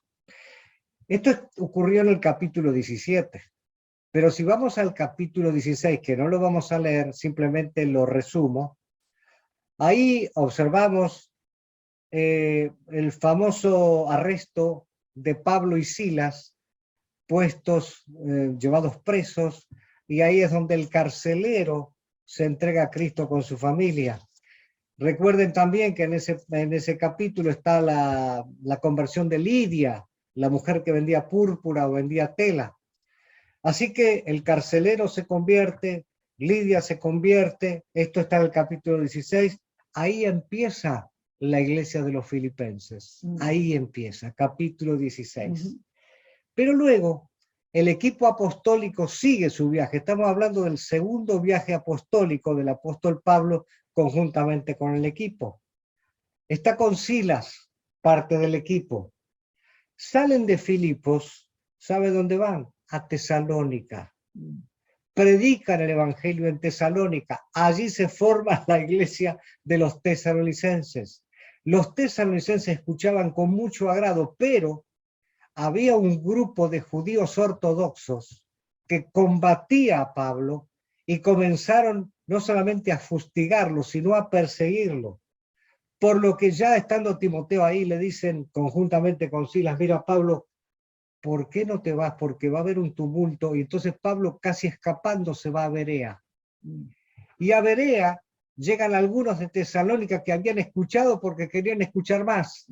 Speaker 1: Esto ocurrió en el capítulo 17, pero si vamos al capítulo 16, que no lo vamos a leer, simplemente lo resumo, ahí observamos el famoso arresto de Pablo y Silas, puestos, llevados presos, y ahí es donde el carcelero se entrega a Cristo con su familia. Recuerden también que en ese capítulo está la conversión de Lidia, la mujer que vendía púrpura o vendía tela. Así que el carcelero se convierte, Lidia se convierte, esto está en el capítulo 16, ahí empieza la iglesia de los filipenses. Ahí empieza, capítulo 16. Pero luego, el equipo apostólico sigue su viaje. Estamos hablando del segundo viaje apostólico del apóstol Pablo conjuntamente con el equipo. Está con Silas, parte del equipo. Salen de Filipos, ¿sabe dónde van? A Tesalónica. Predican el evangelio en Tesalónica. Allí se forma la iglesia de los tesalonicenses. Los tesalonicenses escuchaban con mucho agrado, pero había un grupo de judíos ortodoxos que combatía a Pablo y comenzaron no solamente a fustigarlo, sino a perseguirlo. Por lo que ya estando Timoteo ahí, le dicen conjuntamente con Silas, mira Pablo, ¿por qué no te vas? Porque va a haber un tumulto. Y entonces Pablo, casi escapando, se va a Berea. Y a Berea llegan algunos de Tesalónica que habían escuchado porque querían escuchar más.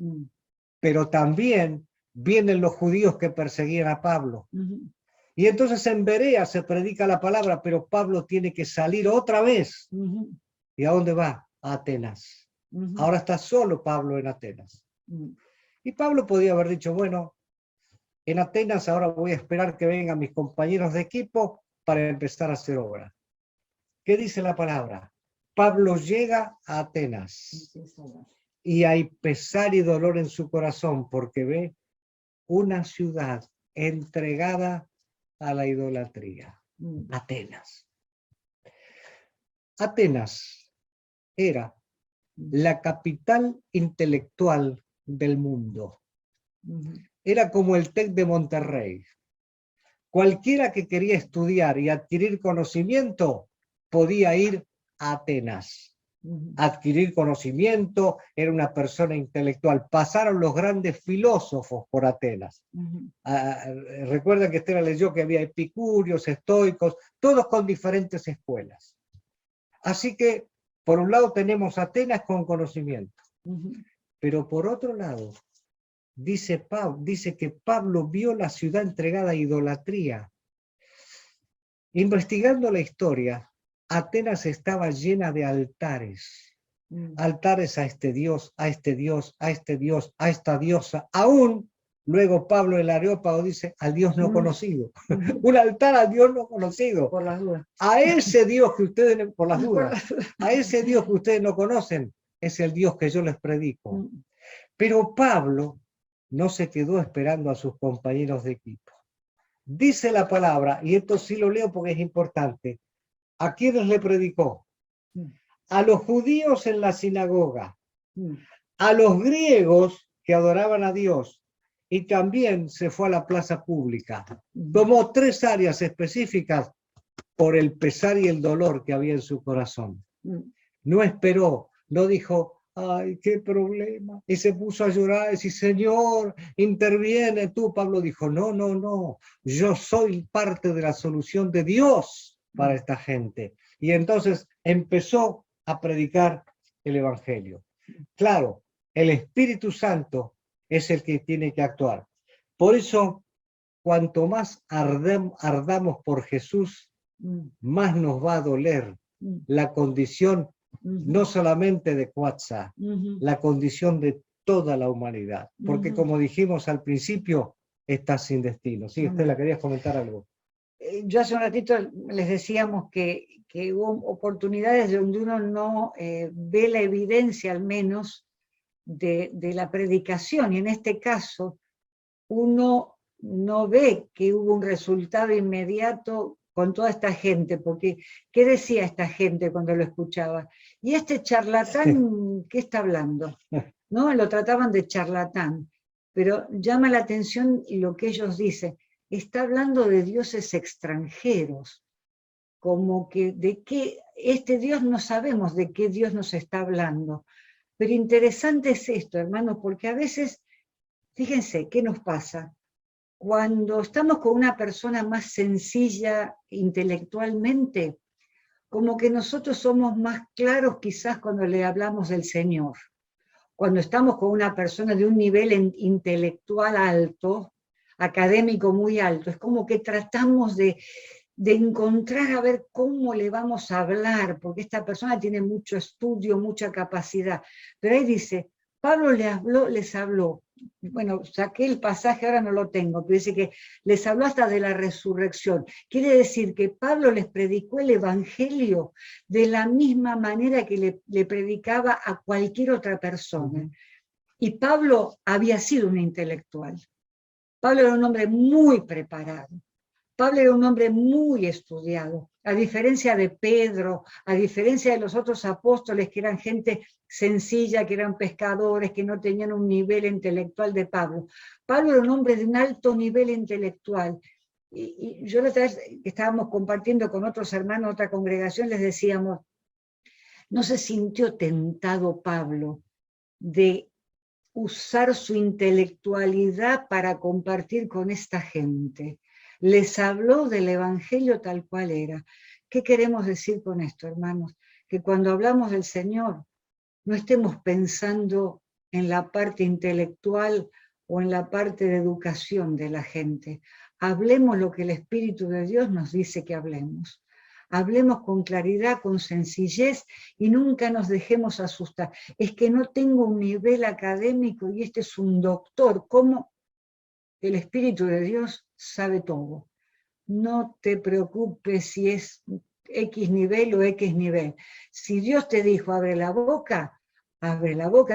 Speaker 1: Pero también vienen los judíos que perseguían a Pablo. Y entonces en Berea se predica la palabra, pero Pablo tiene que salir otra vez. ¿Y a dónde va? A Atenas. Ahora está solo Pablo en Atenas. Y Pablo podía haber dicho, bueno, en Atenas ahora voy a esperar que vengan mis compañeros de equipo para empezar a hacer obra. ¿Qué dice la palabra? Pablo llega a Atenas y hay pesar y dolor en su corazón porque ve una ciudad entregada a la idolatría. Atenas. Atenas era la capital intelectual del mundo. Era como el TEC de Monterrey. Cualquiera que quería estudiar y adquirir conocimiento podía ir a Atenas. Adquirir conocimiento, era una persona intelectual. Pasaron los grandes filósofos por Atenas. Recuerda que Estela leyó que había epicúreos, estoicos, todos con diferentes escuelas. Así que, por un lado tenemos Atenas con conocimiento, pero por otro lado, dice que Pablo vio la ciudad entregada a idolatría. Investigando la historia, Atenas estaba llena de altares. Altares a este dios, a este dios, a este dios, a esta diosa. Aún, luego Pablo el Areópago dice, al Dios no conocido. Un altar al Dios no conocido.
Speaker 2: Por las dudas.
Speaker 1: A ese Dios que ustedes, por las dudas, a ese Dios que ustedes no conocen, es el Dios que yo les predico. Pero Pablo no se quedó esperando a sus compañeros de equipo. Dice la palabra, y esto sí lo leo porque es importante, ¿a quiénes le predicó? A los judíos en la sinagoga, a los griegos que adoraban a Dios, y también se fue a la plaza pública. Tomó 3 áreas específicas por el pesar y el dolor que había en su corazón. No esperó, no dijo, ay, qué problema, y se puso a llorar, y dice, Señor, interviene tú. Pablo dijo, no, no, no, yo soy parte de la solución de Dios para esta gente. Y entonces empezó a predicar el evangelio. Claro, el Espíritu Santo es el que tiene que actuar. Por eso, cuanto más ardamos por Jesús, más nos va a doler la condición no solamente de Cuatza, la condición de toda la humanidad. Porque como dijimos al principio, está sin destino. Sí, Estela, ¿querías comentar algo?
Speaker 2: Yo hace un ratito les decíamos que hubo oportunidades donde uno no ve la evidencia, al menos, de la predicación, y en este caso uno no ve que hubo un resultado inmediato con toda esta gente, porque ¿qué decía esta gente cuando lo escuchaba? Y este charlatán, ¿qué está hablando? ¿No? Lo trataban de charlatán, pero llama la atención lo que ellos dicen. Está hablando de dioses extranjeros, como que de qué, este Dios no sabemos de qué Dios nos está hablando. Pero interesante es esto, hermanos, porque a veces, fíjense, ¿qué nos pasa? Cuando estamos con una persona más sencilla intelectualmente, como que nosotros somos más claros quizás cuando le hablamos del Señor. Cuando estamos con una persona de un nivel intelectual alto, académico muy alto, es como que tratamos de encontrar a ver cómo le vamos a hablar, porque esta persona tiene mucho estudio, mucha capacidad. Pero ahí dice,
Speaker 3: Pablo les habló, bueno, saqué el pasaje, ahora no lo tengo, pero dice que les habló hasta de la resurrección. Quiere decir que Pablo les predicó el evangelio de la misma manera que le predicaba a cualquier otra persona. Y Pablo había sido un intelectual. Pablo era un hombre muy preparado. Pablo era un hombre muy estudiado, a diferencia de Pedro, a diferencia de los otros apóstoles que eran gente sencilla, que eran pescadores, que no tenían un nivel intelectual de Pablo. Pablo era un hombre de un alto nivel intelectual. Y yo la otra vez que estábamos compartiendo con otros hermanos, otra congregación, les decíamos, ¿no se sintió tentado Pablo de usar su intelectualidad para compartir con esta gente? Les habló del evangelio tal cual era. ¿Qué queremos decir con esto, hermanos? Que cuando hablamos del Señor, no estemos pensando en la parte intelectual o en la parte de educación de la gente. Hablemos lo que el Espíritu de Dios nos dice que hablemos. Hablemos con claridad, con sencillez y nunca nos dejemos asustar. Es que no tengo un nivel académico y este es un doctor. ¿Cómo? El Espíritu de Dios sabe todo. No te preocupes si es X nivel o X nivel. Si Dios te dijo abre la boca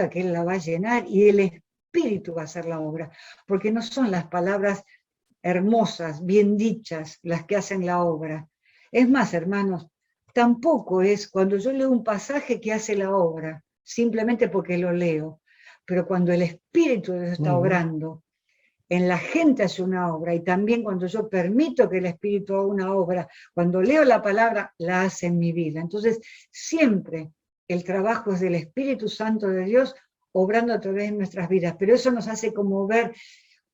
Speaker 3: que Él la va a llenar y el Espíritu va a hacer la obra. Porque no son las palabras hermosas, bien dichas, las que hacen la obra. Es más, hermanos, tampoco es cuando yo leo un pasaje que hace la obra, simplemente porque lo leo. Pero cuando el Espíritu de Dios está obrando, en la gente hace una obra, y también cuando yo permito que el Espíritu haga una obra, cuando leo la palabra, la hace en mi vida. Entonces, siempre el trabajo es del Espíritu Santo de Dios obrando a través de nuestras vidas, pero eso nos hace como ver,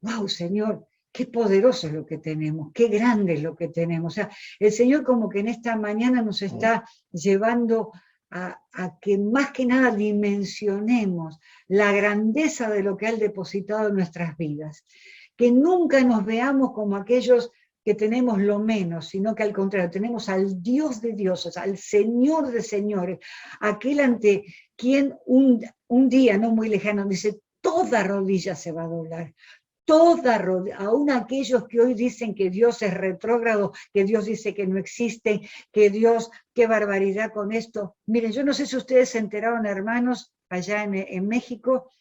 Speaker 3: wow, Señor, qué poderoso es lo que tenemos, qué grande es lo que tenemos. O sea, el Señor como que en esta mañana nos está llevando a que más que nada dimensionemos la grandeza de lo que ha depositado en nuestras vidas. Que nunca nos veamos como aquellos que tenemos lo menos, sino que al contrario, tenemos al Dios de dioses, al Señor de señores, aquel ante quien un día no muy lejano dice, toda rodilla se va a doblar. Toda rodilla, aún aquellos que hoy dicen que Dios es retrógrado, que Dios dice que no existe, que Dios, qué barbaridad con esto. Miren, yo no sé si ustedes se enteraron, hermanos, allá en México,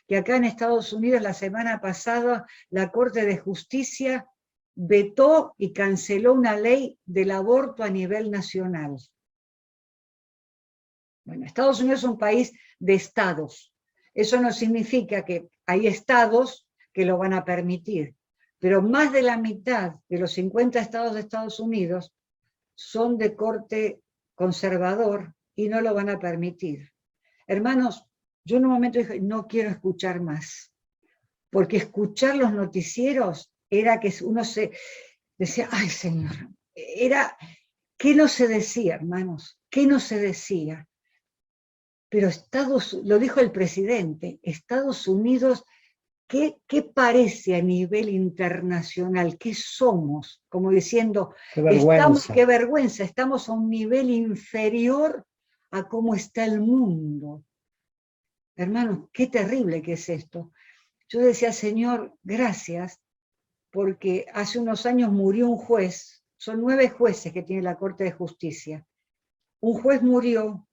Speaker 3: que acá en Estados Unidos la semana pasada la Corte de Justicia vetó y canceló una ley del aborto a nivel nacional. Bueno, Estados Unidos es un país de estados. Eso no significa que hay estados que lo van a permitir, pero más de la mitad de los 50 estados de Estados Unidos son de corte conservador y no lo van a permitir. Hermanos, yo en un momento dije, no quiero escuchar más, porque escuchar los noticieros era que uno se decía, ay Señor, era, ¿qué no se decía, hermanos? ¿Qué no se decía? Pero lo dijo el presidente, Estados Unidos, ¿qué parece a nivel internacional? ¿Qué somos? Como diciendo, qué vergüenza, estamos a un nivel inferior a cómo está el mundo. Hermanos, qué terrible que es esto. Yo decía, Señor, gracias, porque hace unos años murió un juez, son 9 jueces que tiene la Corte de Justicia. Un juez murió,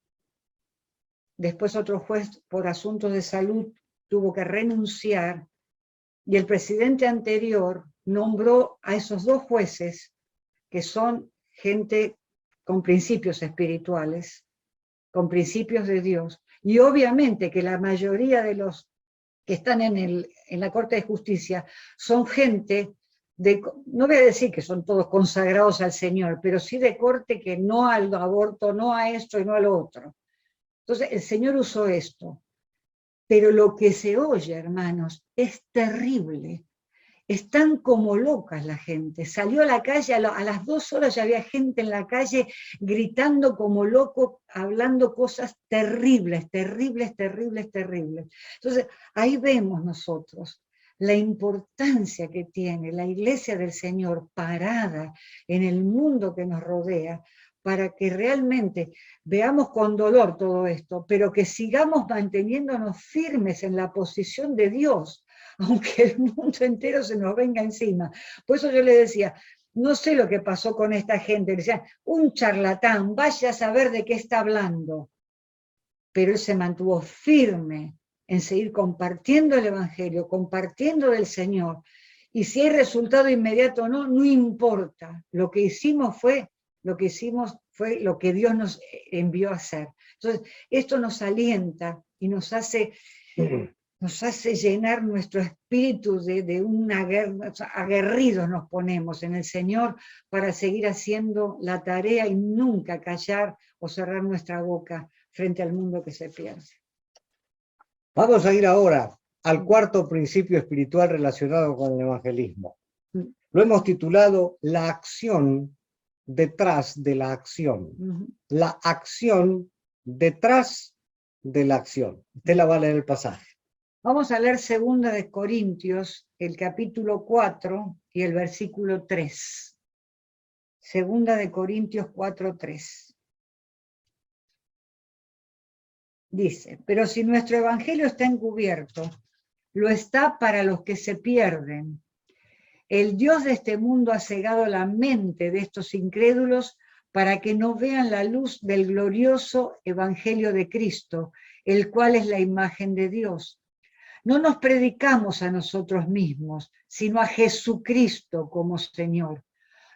Speaker 3: después otro juez por asuntos de salud tuvo que renunciar, y el presidente anterior nombró a esos 2 jueces, que son gente con principios espirituales, con principios de Dios, y obviamente que la mayoría de los que están en la Corte de Justicia son gente no voy a decir que son todos consagrados al Señor, pero sí de corte que no al aborto, no a esto y no a lo otro. Entonces el Señor usó esto. Pero lo que se oye, hermanos, es terrible. Están como locas la gente. Salió a la calle, a las 2 horas ya había gente en la calle gritando como loco, hablando cosas terribles, terribles, terribles, terribles. Entonces, ahí vemos nosotros la importancia que tiene la Iglesia del Señor parada en el mundo que nos rodea para que realmente veamos con dolor todo esto, pero que sigamos manteniéndonos firmes en la posición de Dios, aunque el mundo entero se nos venga encima. Por eso yo le decía, no sé lo que pasó con esta gente, le decían, un charlatán, vaya a saber de qué está hablando. Pero él se mantuvo firme en seguir compartiendo el Evangelio, compartiendo del Señor. Y si hay resultado inmediato o no, no importa. Lo que hicimos fue lo que Dios nos envió a hacer. Entonces, esto nos alienta y nos hace llenar nuestro espíritu de una guerra, o sea, aguerridos nos ponemos en el Señor para seguir haciendo la tarea y nunca callar o cerrar nuestra boca frente al mundo que se pierde.
Speaker 1: Vamos a ir ahora al cuarto principio espiritual relacionado con el evangelismo. Lo hemos titulado La acción detrás de la acción. La acción detrás de la acción. Usted la va a leer el pasaje.
Speaker 3: Vamos a leer 2 de Corintios, el capítulo 4 y el versículo 3. 2 de Corintios 4, 3. Dice, pero si nuestro evangelio está encubierto, lo está para los que se pierden. El Dios de este mundo ha cegado la mente de estos incrédulos para que no vean la luz del glorioso evangelio de Cristo, el cual es la imagen de Dios. No nos predicamos a nosotros mismos, sino a Jesucristo como Señor.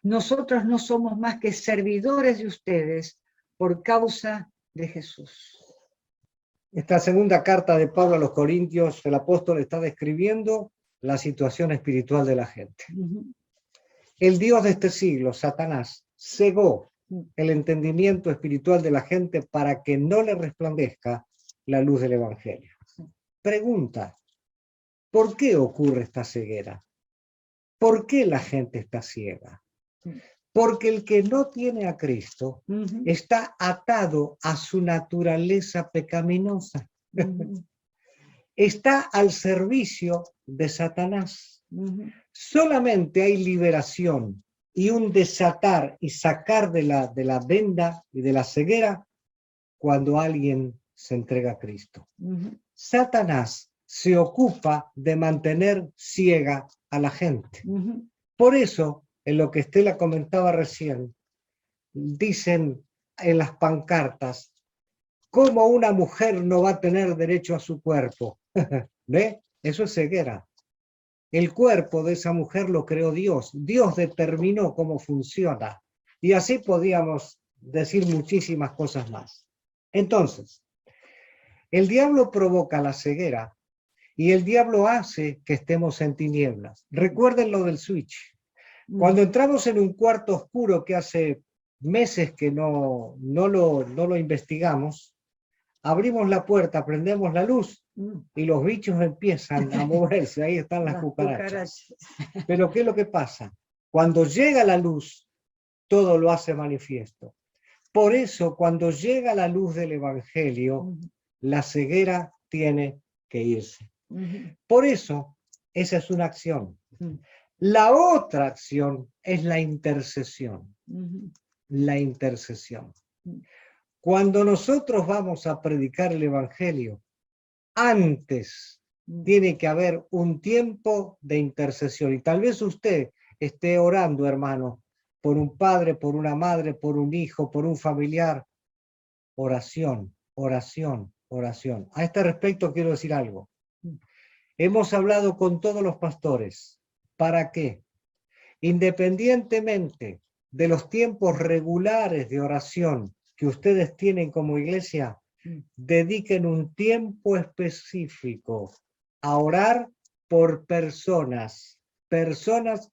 Speaker 3: Nosotros no somos más que servidores de ustedes por causa de Jesús.
Speaker 1: Esta segunda carta de Pablo a los Corintios, el apóstol está describiendo la situación espiritual de la gente. El Dios de este siglo, Satanás, cegó el entendimiento espiritual de la gente para que no le resplandezca la luz del Evangelio. Pregunta, ¿por qué ocurre esta ceguera? ¿Por qué la gente está ciega? Porque el que no tiene a Cristo está atado a su naturaleza pecaminosa. Está al servicio de Satanás. Solamente hay liberación y un desatar y sacar de la venda y de la ceguera cuando alguien se entrega a Cristo. Satanás se ocupa de mantener ciega a la gente. Por eso, en lo que Estela comentaba recién, dicen en las pancartas, ¿cómo una mujer no va a tener derecho a su cuerpo? ¿Ve? Eso es ceguera. El cuerpo de esa mujer lo creó Dios. Dios determinó cómo funciona. Y así podíamos decir muchísimas cosas más. Entonces, el diablo provoca la ceguera y el diablo hace que estemos en tinieblas. Recuerden lo del switch. Cuando entramos en un cuarto oscuro que hace meses que no lo investigamos, abrimos la puerta, prendemos la luz y los bichos empiezan a moverse. Ahí están las cucarachas. Pero ¿qué es lo que pasa? Cuando llega la luz, todo lo hace manifiesto. Por eso, cuando llega la luz del Evangelio, la ceguera tiene que irse. Por eso, esa es una acción. La otra acción es la intercesión. La intercesión. Cuando nosotros vamos a predicar el Evangelio, antes tiene que haber un tiempo de intercesión. Y tal vez usted esté orando, hermano, por un padre, por una madre, por un hijo, por un familiar. Oración, oración, oración. A este respecto quiero decir algo. Hemos hablado con todos los pastores. ¿Para qué? Independientemente de los tiempos regulares de oración que ustedes tienen como iglesia, dediquen un tiempo específico a orar por personas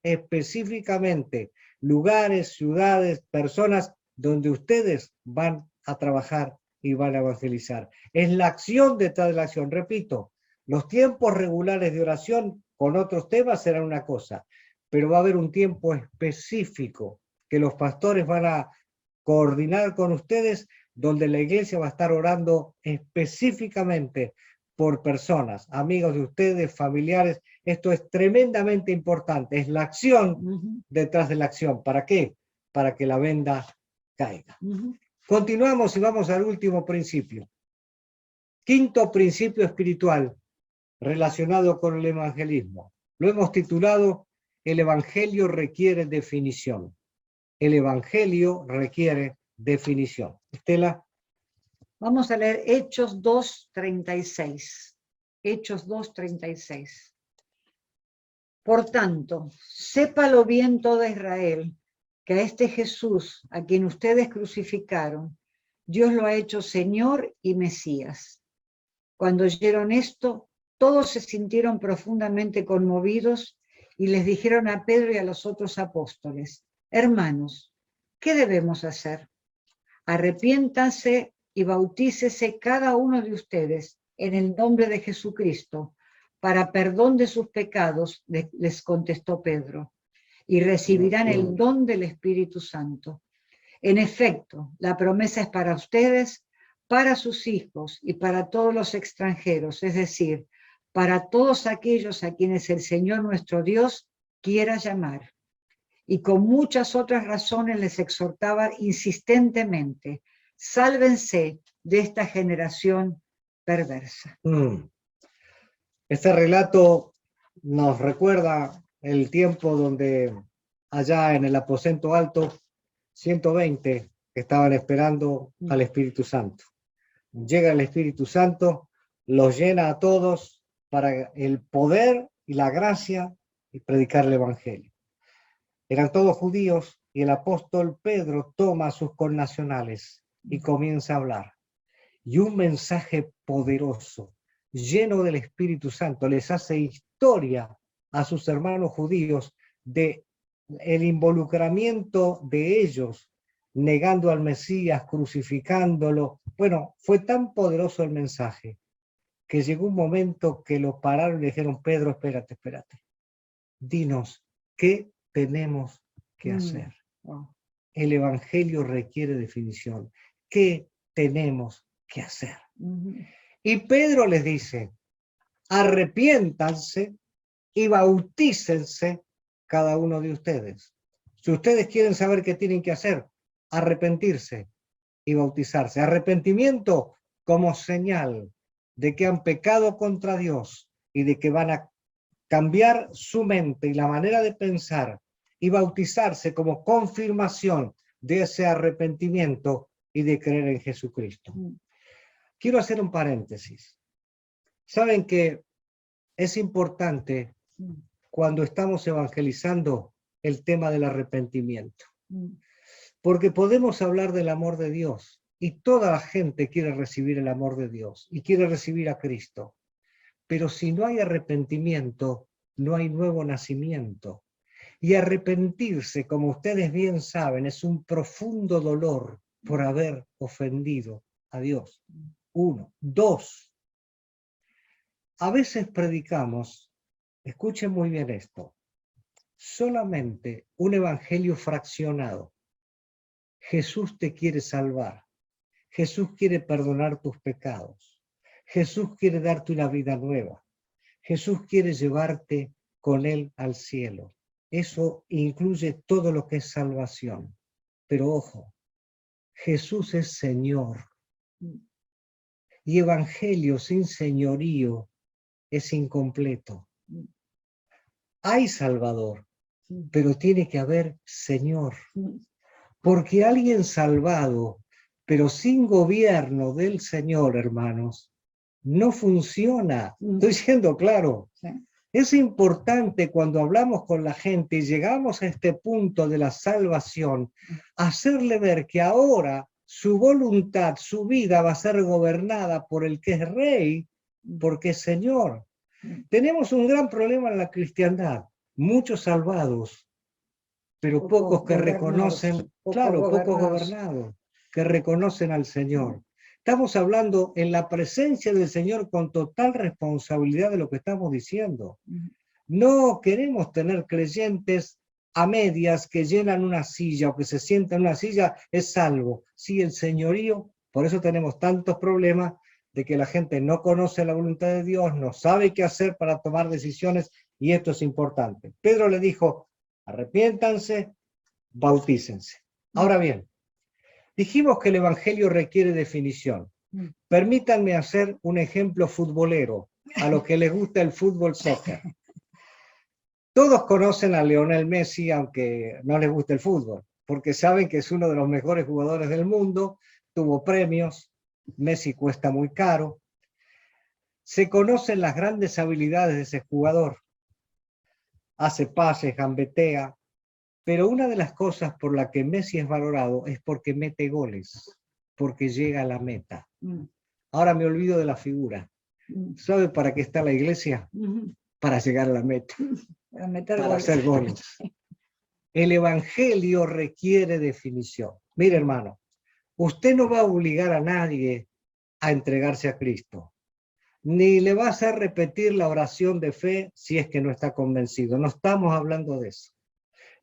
Speaker 1: específicamente, lugares, ciudades, personas donde ustedes van a trabajar y van a evangelizar. Es la acción detrás de la acción. Repito, los tiempos regulares de oración con otros temas serán una cosa, pero va a haber un tiempo específico que los pastores van a coordinar con ustedes, donde la iglesia va a estar orando específicamente por personas, amigos de ustedes, familiares. Esto es tremendamente importante, es la acción detrás de la acción. ¿Para qué? Para que la venda caiga. Continuamos y vamos al último principio. Quinto principio espiritual relacionado con el evangelismo. Lo hemos titulado El Evangelio requiere definición. El Evangelio requiere definición. Estela.
Speaker 3: Vamos a leer Hechos 2:36. Hechos 2:36. Por tanto, sépalo bien toda Israel, que a este Jesús, a quien ustedes crucificaron, Dios lo ha hecho Señor y Mesías. Cuando oyeron esto, todos se sintieron profundamente conmovidos y les dijeron a Pedro y a los otros apóstoles: hermanos, ¿qué debemos hacer? Arrepiéntanse y bautícese cada uno de ustedes en el nombre de Jesucristo para perdón de sus pecados, les contestó Pedro, y recibirán el don del Espíritu Santo. En efecto, la promesa es para ustedes, para sus hijos y para todos los extranjeros, es decir, para todos aquellos a quienes el Señor nuestro Dios quiera llamar. Y con muchas otras razones les exhortaba insistentemente: sálvense de esta generación perversa.
Speaker 1: Este relato nos recuerda el tiempo donde allá en el aposento alto, 120 estaban esperando al Espíritu Santo. Llega el Espíritu Santo, los llena a todos para el poder y la gracia y predicar el Evangelio. Eran todos judíos y el apóstol Pedro toma a sus connacionales y comienza a hablar. Y un mensaje poderoso, lleno del Espíritu Santo, les hace historia a sus hermanos judíos de el involucramiento de ellos, negando al Mesías, crucificándolo. Bueno, fue tan poderoso el mensaje que llegó un momento que lo pararon y le dijeron: Pedro, espérate. Dinos, ¿qué tenemos que hacer? El Evangelio requiere definición. ¿Qué tenemos que hacer? Y Pedro les dice: arrepiéntanse y bautícense cada uno de ustedes. Si ustedes quieren saber qué tienen que hacer, arrepentirse y bautizarse. Arrepentimiento como señal de que han pecado contra Dios y de que van a cambiar su mente y la manera de pensar, y bautizarse como confirmación de ese arrepentimiento y de creer en Jesucristo. Quiero hacer un paréntesis. Saben que es importante cuando estamos evangelizando el tema del arrepentimiento, porque podemos hablar del amor de Dios y toda la gente quiere recibir el amor de Dios y quiere recibir a Cristo, pero si no hay arrepentimiento, no hay nuevo nacimiento. Y arrepentirse, como ustedes bien saben, es un profundo dolor por haber ofendido a Dios. 1. 2. A veces predicamos, escuchen muy bien esto, solamente un evangelio fraccionado. Jesús te quiere salvar. Jesús quiere perdonar tus pecados. Jesús quiere darte una vida nueva. Jesús quiere llevarte con Él al cielo. Eso incluye todo lo que es salvación. Pero ojo, Jesús es Señor. Y evangelio sin señorío es incompleto. Hay Salvador, pero tiene que haber Señor. Porque alguien salvado, pero sin gobierno del Señor, hermanos, no funciona. Estoy siendo claro. Es importante cuando hablamos con la gente y llegamos a este punto de la salvación, hacerle ver que ahora su voluntad, su vida va a ser gobernada por el que es Rey, porque es Señor. Tenemos un gran problema en la cristiandad. Muchos salvados, pero pocos que reconocen, pocos gobernados, que reconocen al Señor. Estamos hablando en la presencia del Señor con total responsabilidad de lo que estamos diciendo. No queremos tener creyentes a medias que llenan una silla o que se sientan en una silla, es salvo. Sí, el señorío, por eso tenemos tantos problemas de que la gente no conoce la voluntad de Dios, no sabe qué hacer para tomar decisiones, y esto es importante. Pedro le dijo: arrepiéntanse, bautícense. Ahora bien, Dijimos que el Evangelio requiere definición. Permítanme hacer un ejemplo futbolero, a los que les gusta el fútbol soccer. Todos conocen a Lionel Messi, aunque no les guste el fútbol, porque saben que es uno de los mejores jugadores del mundo, tuvo premios, Messi cuesta muy caro. Se conocen las grandes habilidades de ese jugador. Hace pases, gambetea, pero una de las cosas por la que Messi es valorado es porque mete goles, porque llega a la meta. Ahora me olvido de la figura. ¿Sabe para qué está la iglesia? Para llegar a la meta, para hacer goles. El Evangelio requiere definición. Mire, hermano, usted no va a obligar a nadie a entregarse a Cristo, ni le va a hacer repetir la oración de fe si es que no está convencido. No estamos hablando de eso.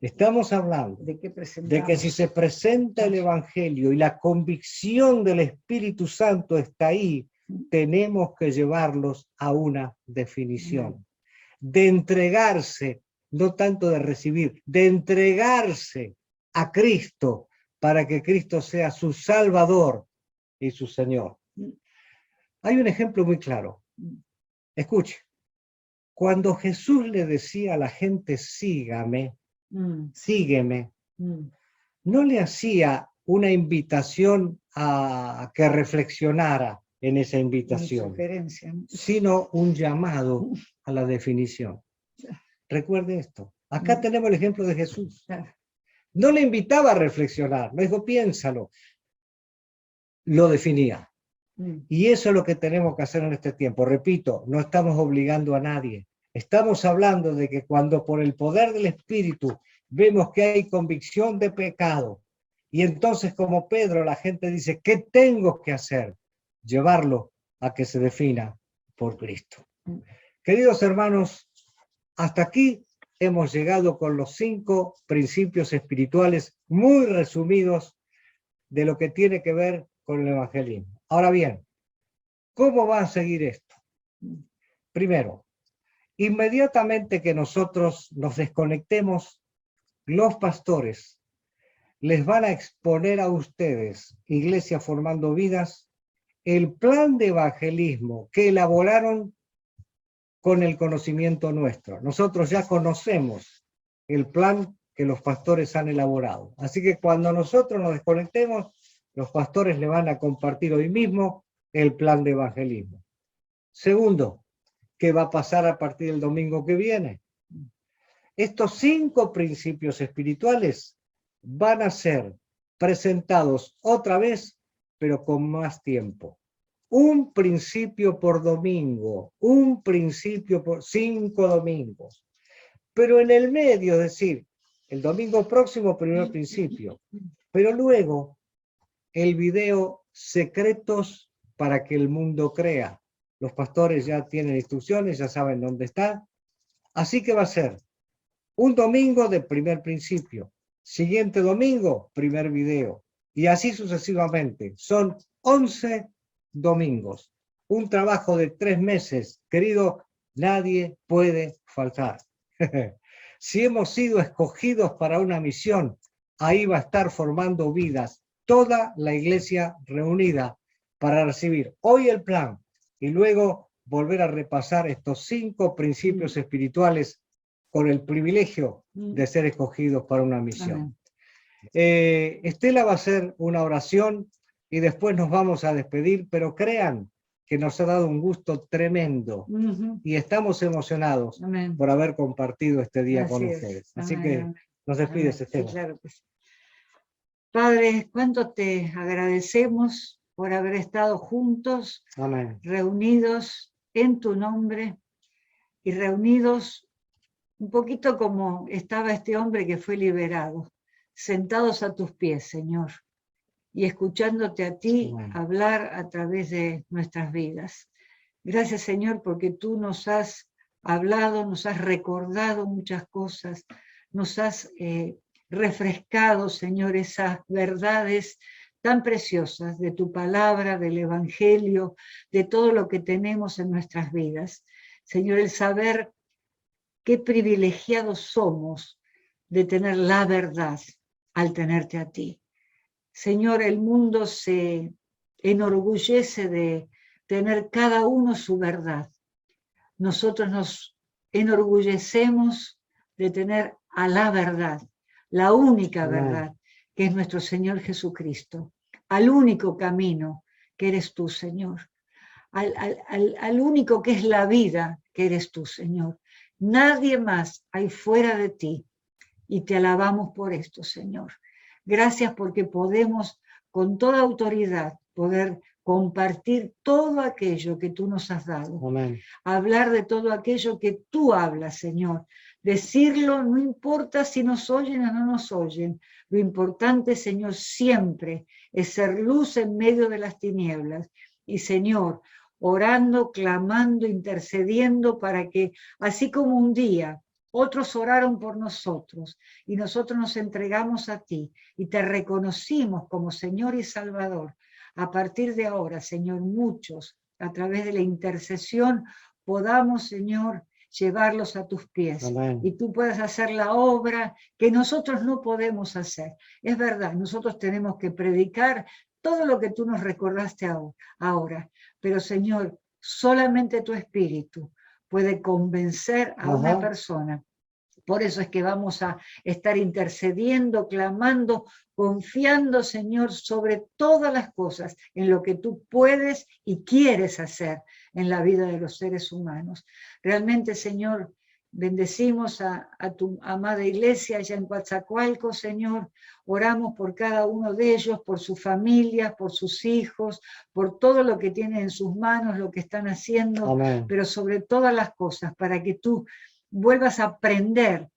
Speaker 1: Estamos hablando de que si se presenta el Evangelio y la convicción del Espíritu Santo está ahí, tenemos que llevarlos a una definición. De entregarse, no tanto de recibir, de entregarse a Cristo para que Cristo sea su Salvador y su Señor. Hay un ejemplo muy claro. Escuche, cuando Jesús le decía a la gente, sígame, sígueme, no le hacía una invitación a que reflexionara en esa invitación, sino un llamado a la definición. Recuerde esto. Acá tenemos el ejemplo de Jesús. No le invitaba a reflexionar, no dijo piénsalo, lo definía. Y eso es lo que tenemos que hacer en este tiempo. Repito, no estamos obligando a nadie. Estamos hablando de que cuando por el poder del Espíritu vemos que hay convicción de pecado, y entonces como Pedro la gente dice, ¿qué tengo que hacer? Llevarlo a que se defina por Cristo. Queridos hermanos, hasta aquí hemos llegado con los 5 principios espirituales muy resumidos de lo que tiene que ver con el evangelismo. Ahora bien, ¿cómo va a seguir esto? Primero, inmediatamente que nosotros nos desconectemos, los pastores les van a exponer a ustedes, Iglesia Formando Vidas, el plan de evangelismo que elaboraron con el conocimiento nuestro. Nosotros ya conocemos el plan que los pastores han elaborado. Así que cuando nosotros nos desconectemos, los pastores le van a compartir hoy mismo el plan de evangelismo. Segundo, ¿qué va a pasar a partir del domingo que viene? Estos 5 principios espirituales van a ser presentados otra vez, pero con más tiempo. Un principio por domingo, un principio por 5 domingos. Pero en el medio, es decir, el domingo próximo, primer principio. Pero luego, el video Secretos para que el mundo crea. Los pastores ya tienen instrucciones, ya saben dónde está. Así que va a ser un domingo de primer principio. Siguiente domingo, primer video. Y así sucesivamente. Son 11 domingos. Un trabajo de 3 meses. Querido, nadie puede faltar. Si hemos sido escogidos para una misión, ahí va a estar formando vidas toda la iglesia reunida para recibir hoy el plan y luego volver a repasar estos 5 principios espirituales con el privilegio de ser escogidos para una misión. Estela va a hacer una oración y después nos vamos a despedir, pero crean que nos ha dado un gusto tremendo y estamos emocionados por haber compartido este día con ustedes. Así que nos despides, Estela.
Speaker 3: Sí, claro que sí. Padre, cuánto te agradecemos por haber estado juntos, reunidos en tu nombre y reunidos un poquito como estaba este hombre que fue liberado, sentados a tus pies, Señor, y escuchándote a ti hablar a través de nuestras vidas. Gracias, Señor, porque tú nos has hablado, nos has recordado muchas cosas, nos has refrescado, Señor, esas verdades tan preciosas de tu palabra, del Evangelio, de todo lo que tenemos en nuestras vidas. Señor, el saber qué privilegiados somos de tener la verdad al tenerte a ti. Señor, el mundo se enorgullece de tener cada uno su verdad. Nosotros nos enorgullecemos de tener a la verdad, la única verdad, que es nuestro Señor Jesucristo, al único camino que eres tú, Señor, al único que es la vida, que eres tú, Señor. Nadie más hay fuera de ti, y te alabamos por esto, Señor. Gracias porque podemos con toda autoridad poder compartir todo aquello que tú nos has dado.
Speaker 1: Amén.
Speaker 3: Hablar de todo aquello que tú hablas, Señor. Decirlo no importa si nos oyen o no nos oyen. Lo importante, Señor, siempre es ser luz en medio de las tinieblas. Y, Señor, orando, clamando, intercediendo para que, así como un día otros oraron por nosotros y nosotros nos entregamos a ti y te reconocimos como Señor y Salvador, a partir de ahora, Señor, muchos, a través de la intercesión, podamos, Señor, llevarlos a tus pies.
Speaker 1: Amén.
Speaker 3: Y tú puedas hacer la obra que nosotros no podemos hacer. Es verdad, nosotros tenemos que predicar todo lo que tú nos recordaste ahora. Pero, Señor, solamente tu Espíritu puede convencer a una persona. Por eso es que vamos a estar intercediendo, clamando, confiando, Señor, sobre todas las cosas, en lo que tú puedes y quieres hacer en la vida de los seres humanos. Realmente, Señor, bendecimos a tu amada iglesia allá en Coatzacoalcos, Señor. Oramos por cada uno de ellos, por sus familias, por sus hijos, por todo lo que tienen en sus manos, lo que están haciendo.
Speaker 1: Amén.
Speaker 3: Pero sobre todas las cosas, para que tú vuelvas a prender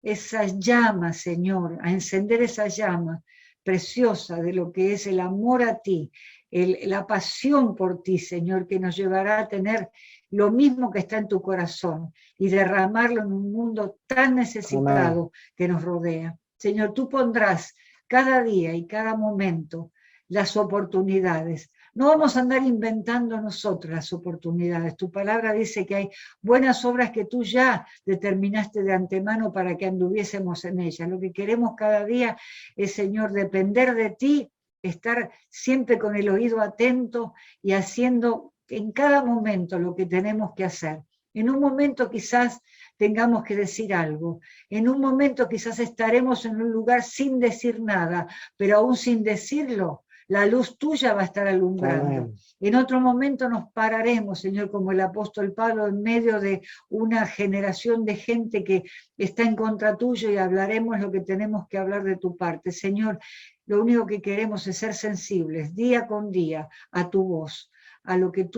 Speaker 3: esa llama, Señor, a encender esa llama preciosa de lo que es el amor a ti, la pasión por ti, Señor, que nos llevará a tener lo mismo que está en tu corazón y derramarlo en un mundo tan necesitado. Amén. Que nos rodea. Señor, tú pondrás cada día y cada momento las oportunidades. No vamos a andar inventando nosotros las oportunidades. Tu palabra dice que hay buenas obras que tú ya determinaste de antemano para que anduviésemos en ellas. Lo que queremos cada día es, Señor, depender de ti, estar siempre con el oído atento y haciendo en cada momento lo que tenemos que hacer. En un momento quizás tengamos que decir algo, en un momento quizás estaremos en un lugar sin decir nada, pero aún sin decirlo, la luz tuya va a estar alumbrando. Amén. En otro momento nos pararemos, Señor, como el apóstol Pablo, en medio de una generación de gente que está en contra tuyo y hablaremos lo que tenemos que hablar de tu parte. Señor, lo único que queremos es ser sensibles día con día a tu voz, a lo que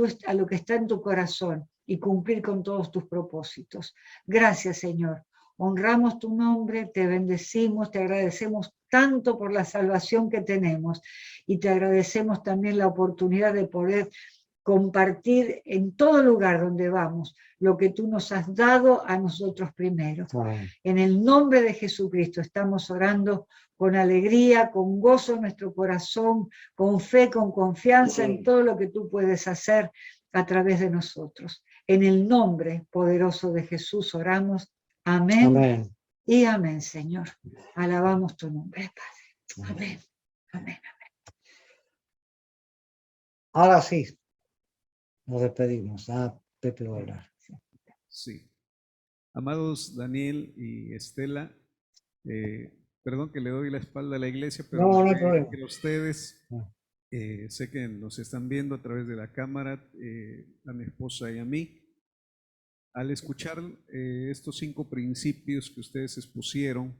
Speaker 3: está en tu corazón y cumplir con todos tus propósitos. Gracias, Señor. Honramos tu nombre, te bendecimos, te agradecemos tanto por la salvación que tenemos y te agradecemos también la oportunidad de poder compartir en todo lugar donde vamos lo que tú nos has dado a nosotros primero. Amén. En el nombre de Jesucristo estamos orando con alegría, con gozo en nuestro corazón, con fe, con confianza en todo lo que tú puedes hacer a través de nosotros. En el nombre poderoso de Jesús oramos. Amén. Amén. Y amén, Señor. Alabamos tu nombre, Padre. Amén. Amén. Amén.
Speaker 1: Ahora sí, nos despedimos. Pepe va a hablar.
Speaker 4: Sí. Amados Daniel y Estela, perdón que le doy la espalda a la iglesia, pero
Speaker 1: no hay problema.
Speaker 4: Que ustedes, sé que nos están viendo a través de la cámara, a mi esposa y a mí. Al escuchar estos 5 principios que ustedes expusieron,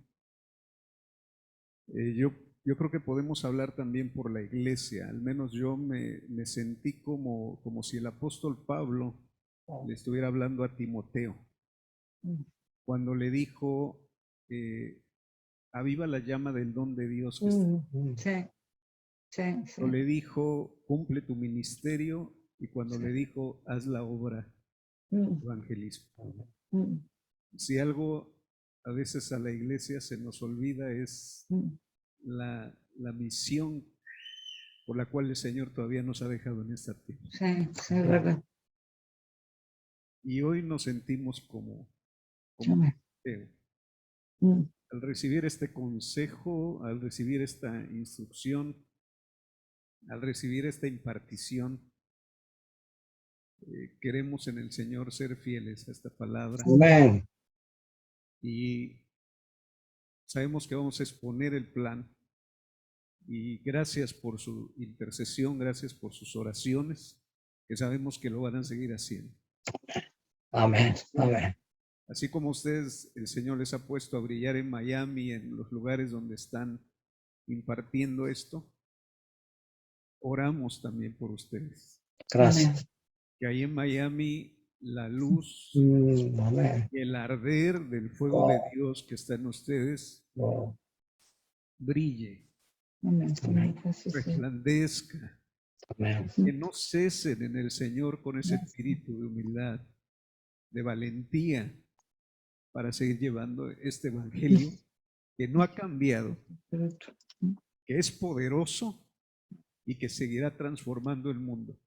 Speaker 4: yo creo que podemos hablar también por la iglesia. Al menos yo me sentí como si el apóstol Pablo le estuviera hablando a Timoteo. Cuando le dijo, aviva la llama del don de Dios que está.
Speaker 3: Sí.
Speaker 4: Cuando le dijo, cumple tu ministerio, y cuando le dijo, haz la obra evangelismo. Si algo a veces a la iglesia se nos olvida es la misión por la cual el Señor todavía nos ha dejado en esta tierra.
Speaker 3: Sí, es verdad.
Speaker 4: Y hoy nos sentimos como al recibir este consejo, al recibir esta instrucción, al recibir esta impartición, queremos en el Señor ser fieles a esta palabra.
Speaker 1: Amén.
Speaker 4: Y sabemos que vamos a exponer el plan. Y gracias por su intercesión, gracias por sus oraciones, que sabemos que lo van a seguir haciendo.
Speaker 1: Amén. Amén.
Speaker 4: Así como ustedes, el Señor les ha puesto a brillar en Miami, en los lugares donde están impartiendo esto, oramos también por ustedes.
Speaker 1: Gracias.
Speaker 4: Que ahí en Miami la luz
Speaker 1: Amén.
Speaker 4: y el arder del fuego de Dios que está en ustedes brille, resplandezca, que no cesen en el Señor con ese espíritu de humildad, de valentía, para seguir llevando este evangelio que no ha cambiado, que es poderoso y que seguirá transformando el mundo.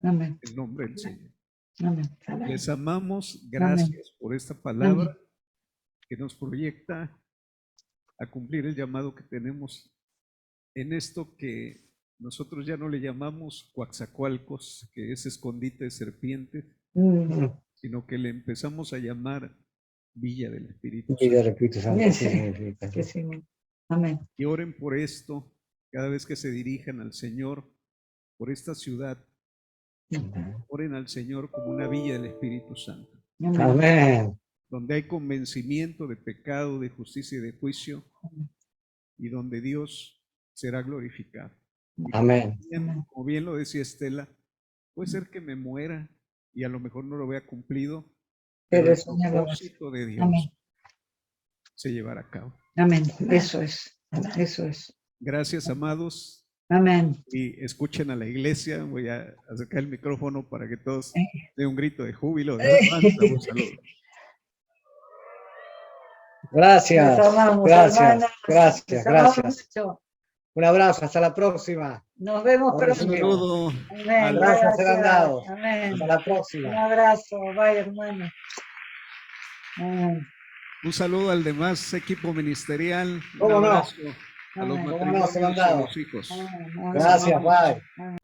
Speaker 3: Amén.
Speaker 4: En nombre del Señor.
Speaker 3: Amén.
Speaker 4: Les amamos, gracias por esta palabra que nos proyecta a cumplir el llamado que tenemos en esto que nosotros ya no le llamamos Coatzacoalcos, que es escondite de serpientes, sino que le empezamos a llamar Villa del Espíritu Santo.
Speaker 1: Villa del Espíritu Santo.
Speaker 3: Sí. Amén.
Speaker 4: Y oren por esto cada vez que se dirijan al Señor, por esta ciudad. Oren al Señor como una villa del Espíritu Santo.
Speaker 1: Amén.
Speaker 4: Donde hay convencimiento de pecado, de justicia y de juicio, y donde Dios será glorificado.
Speaker 1: Amén.
Speaker 4: Como bien lo decía Estela, puede ser que me muera y a lo mejor no lo vea cumplido, pero el propósito de Dios se llevará a cabo.
Speaker 3: Amén. Eso es.
Speaker 4: Gracias, amados.
Speaker 3: Amén.
Speaker 4: Y escuchen a la iglesia. Voy a acercar el micrófono para que todos den un grito de júbilo. De alabanza. Un saludo.
Speaker 1: Gracias.
Speaker 3: Amamos,
Speaker 1: gracias. Un abrazo, hasta la próxima.
Speaker 3: Nos vemos pronto.
Speaker 4: Un saludo.
Speaker 3: Amén.
Speaker 1: Gracias, serán dados.
Speaker 3: Amén.
Speaker 1: Hasta la próxima.
Speaker 3: Un abrazo, bye, hermano. Amén.
Speaker 4: Un saludo al demás equipo ministerial.
Speaker 1: ¿Cómo
Speaker 4: Un
Speaker 1: no?
Speaker 4: abrazo a los matrimonios y a los hijos.
Speaker 1: Gracias, bye.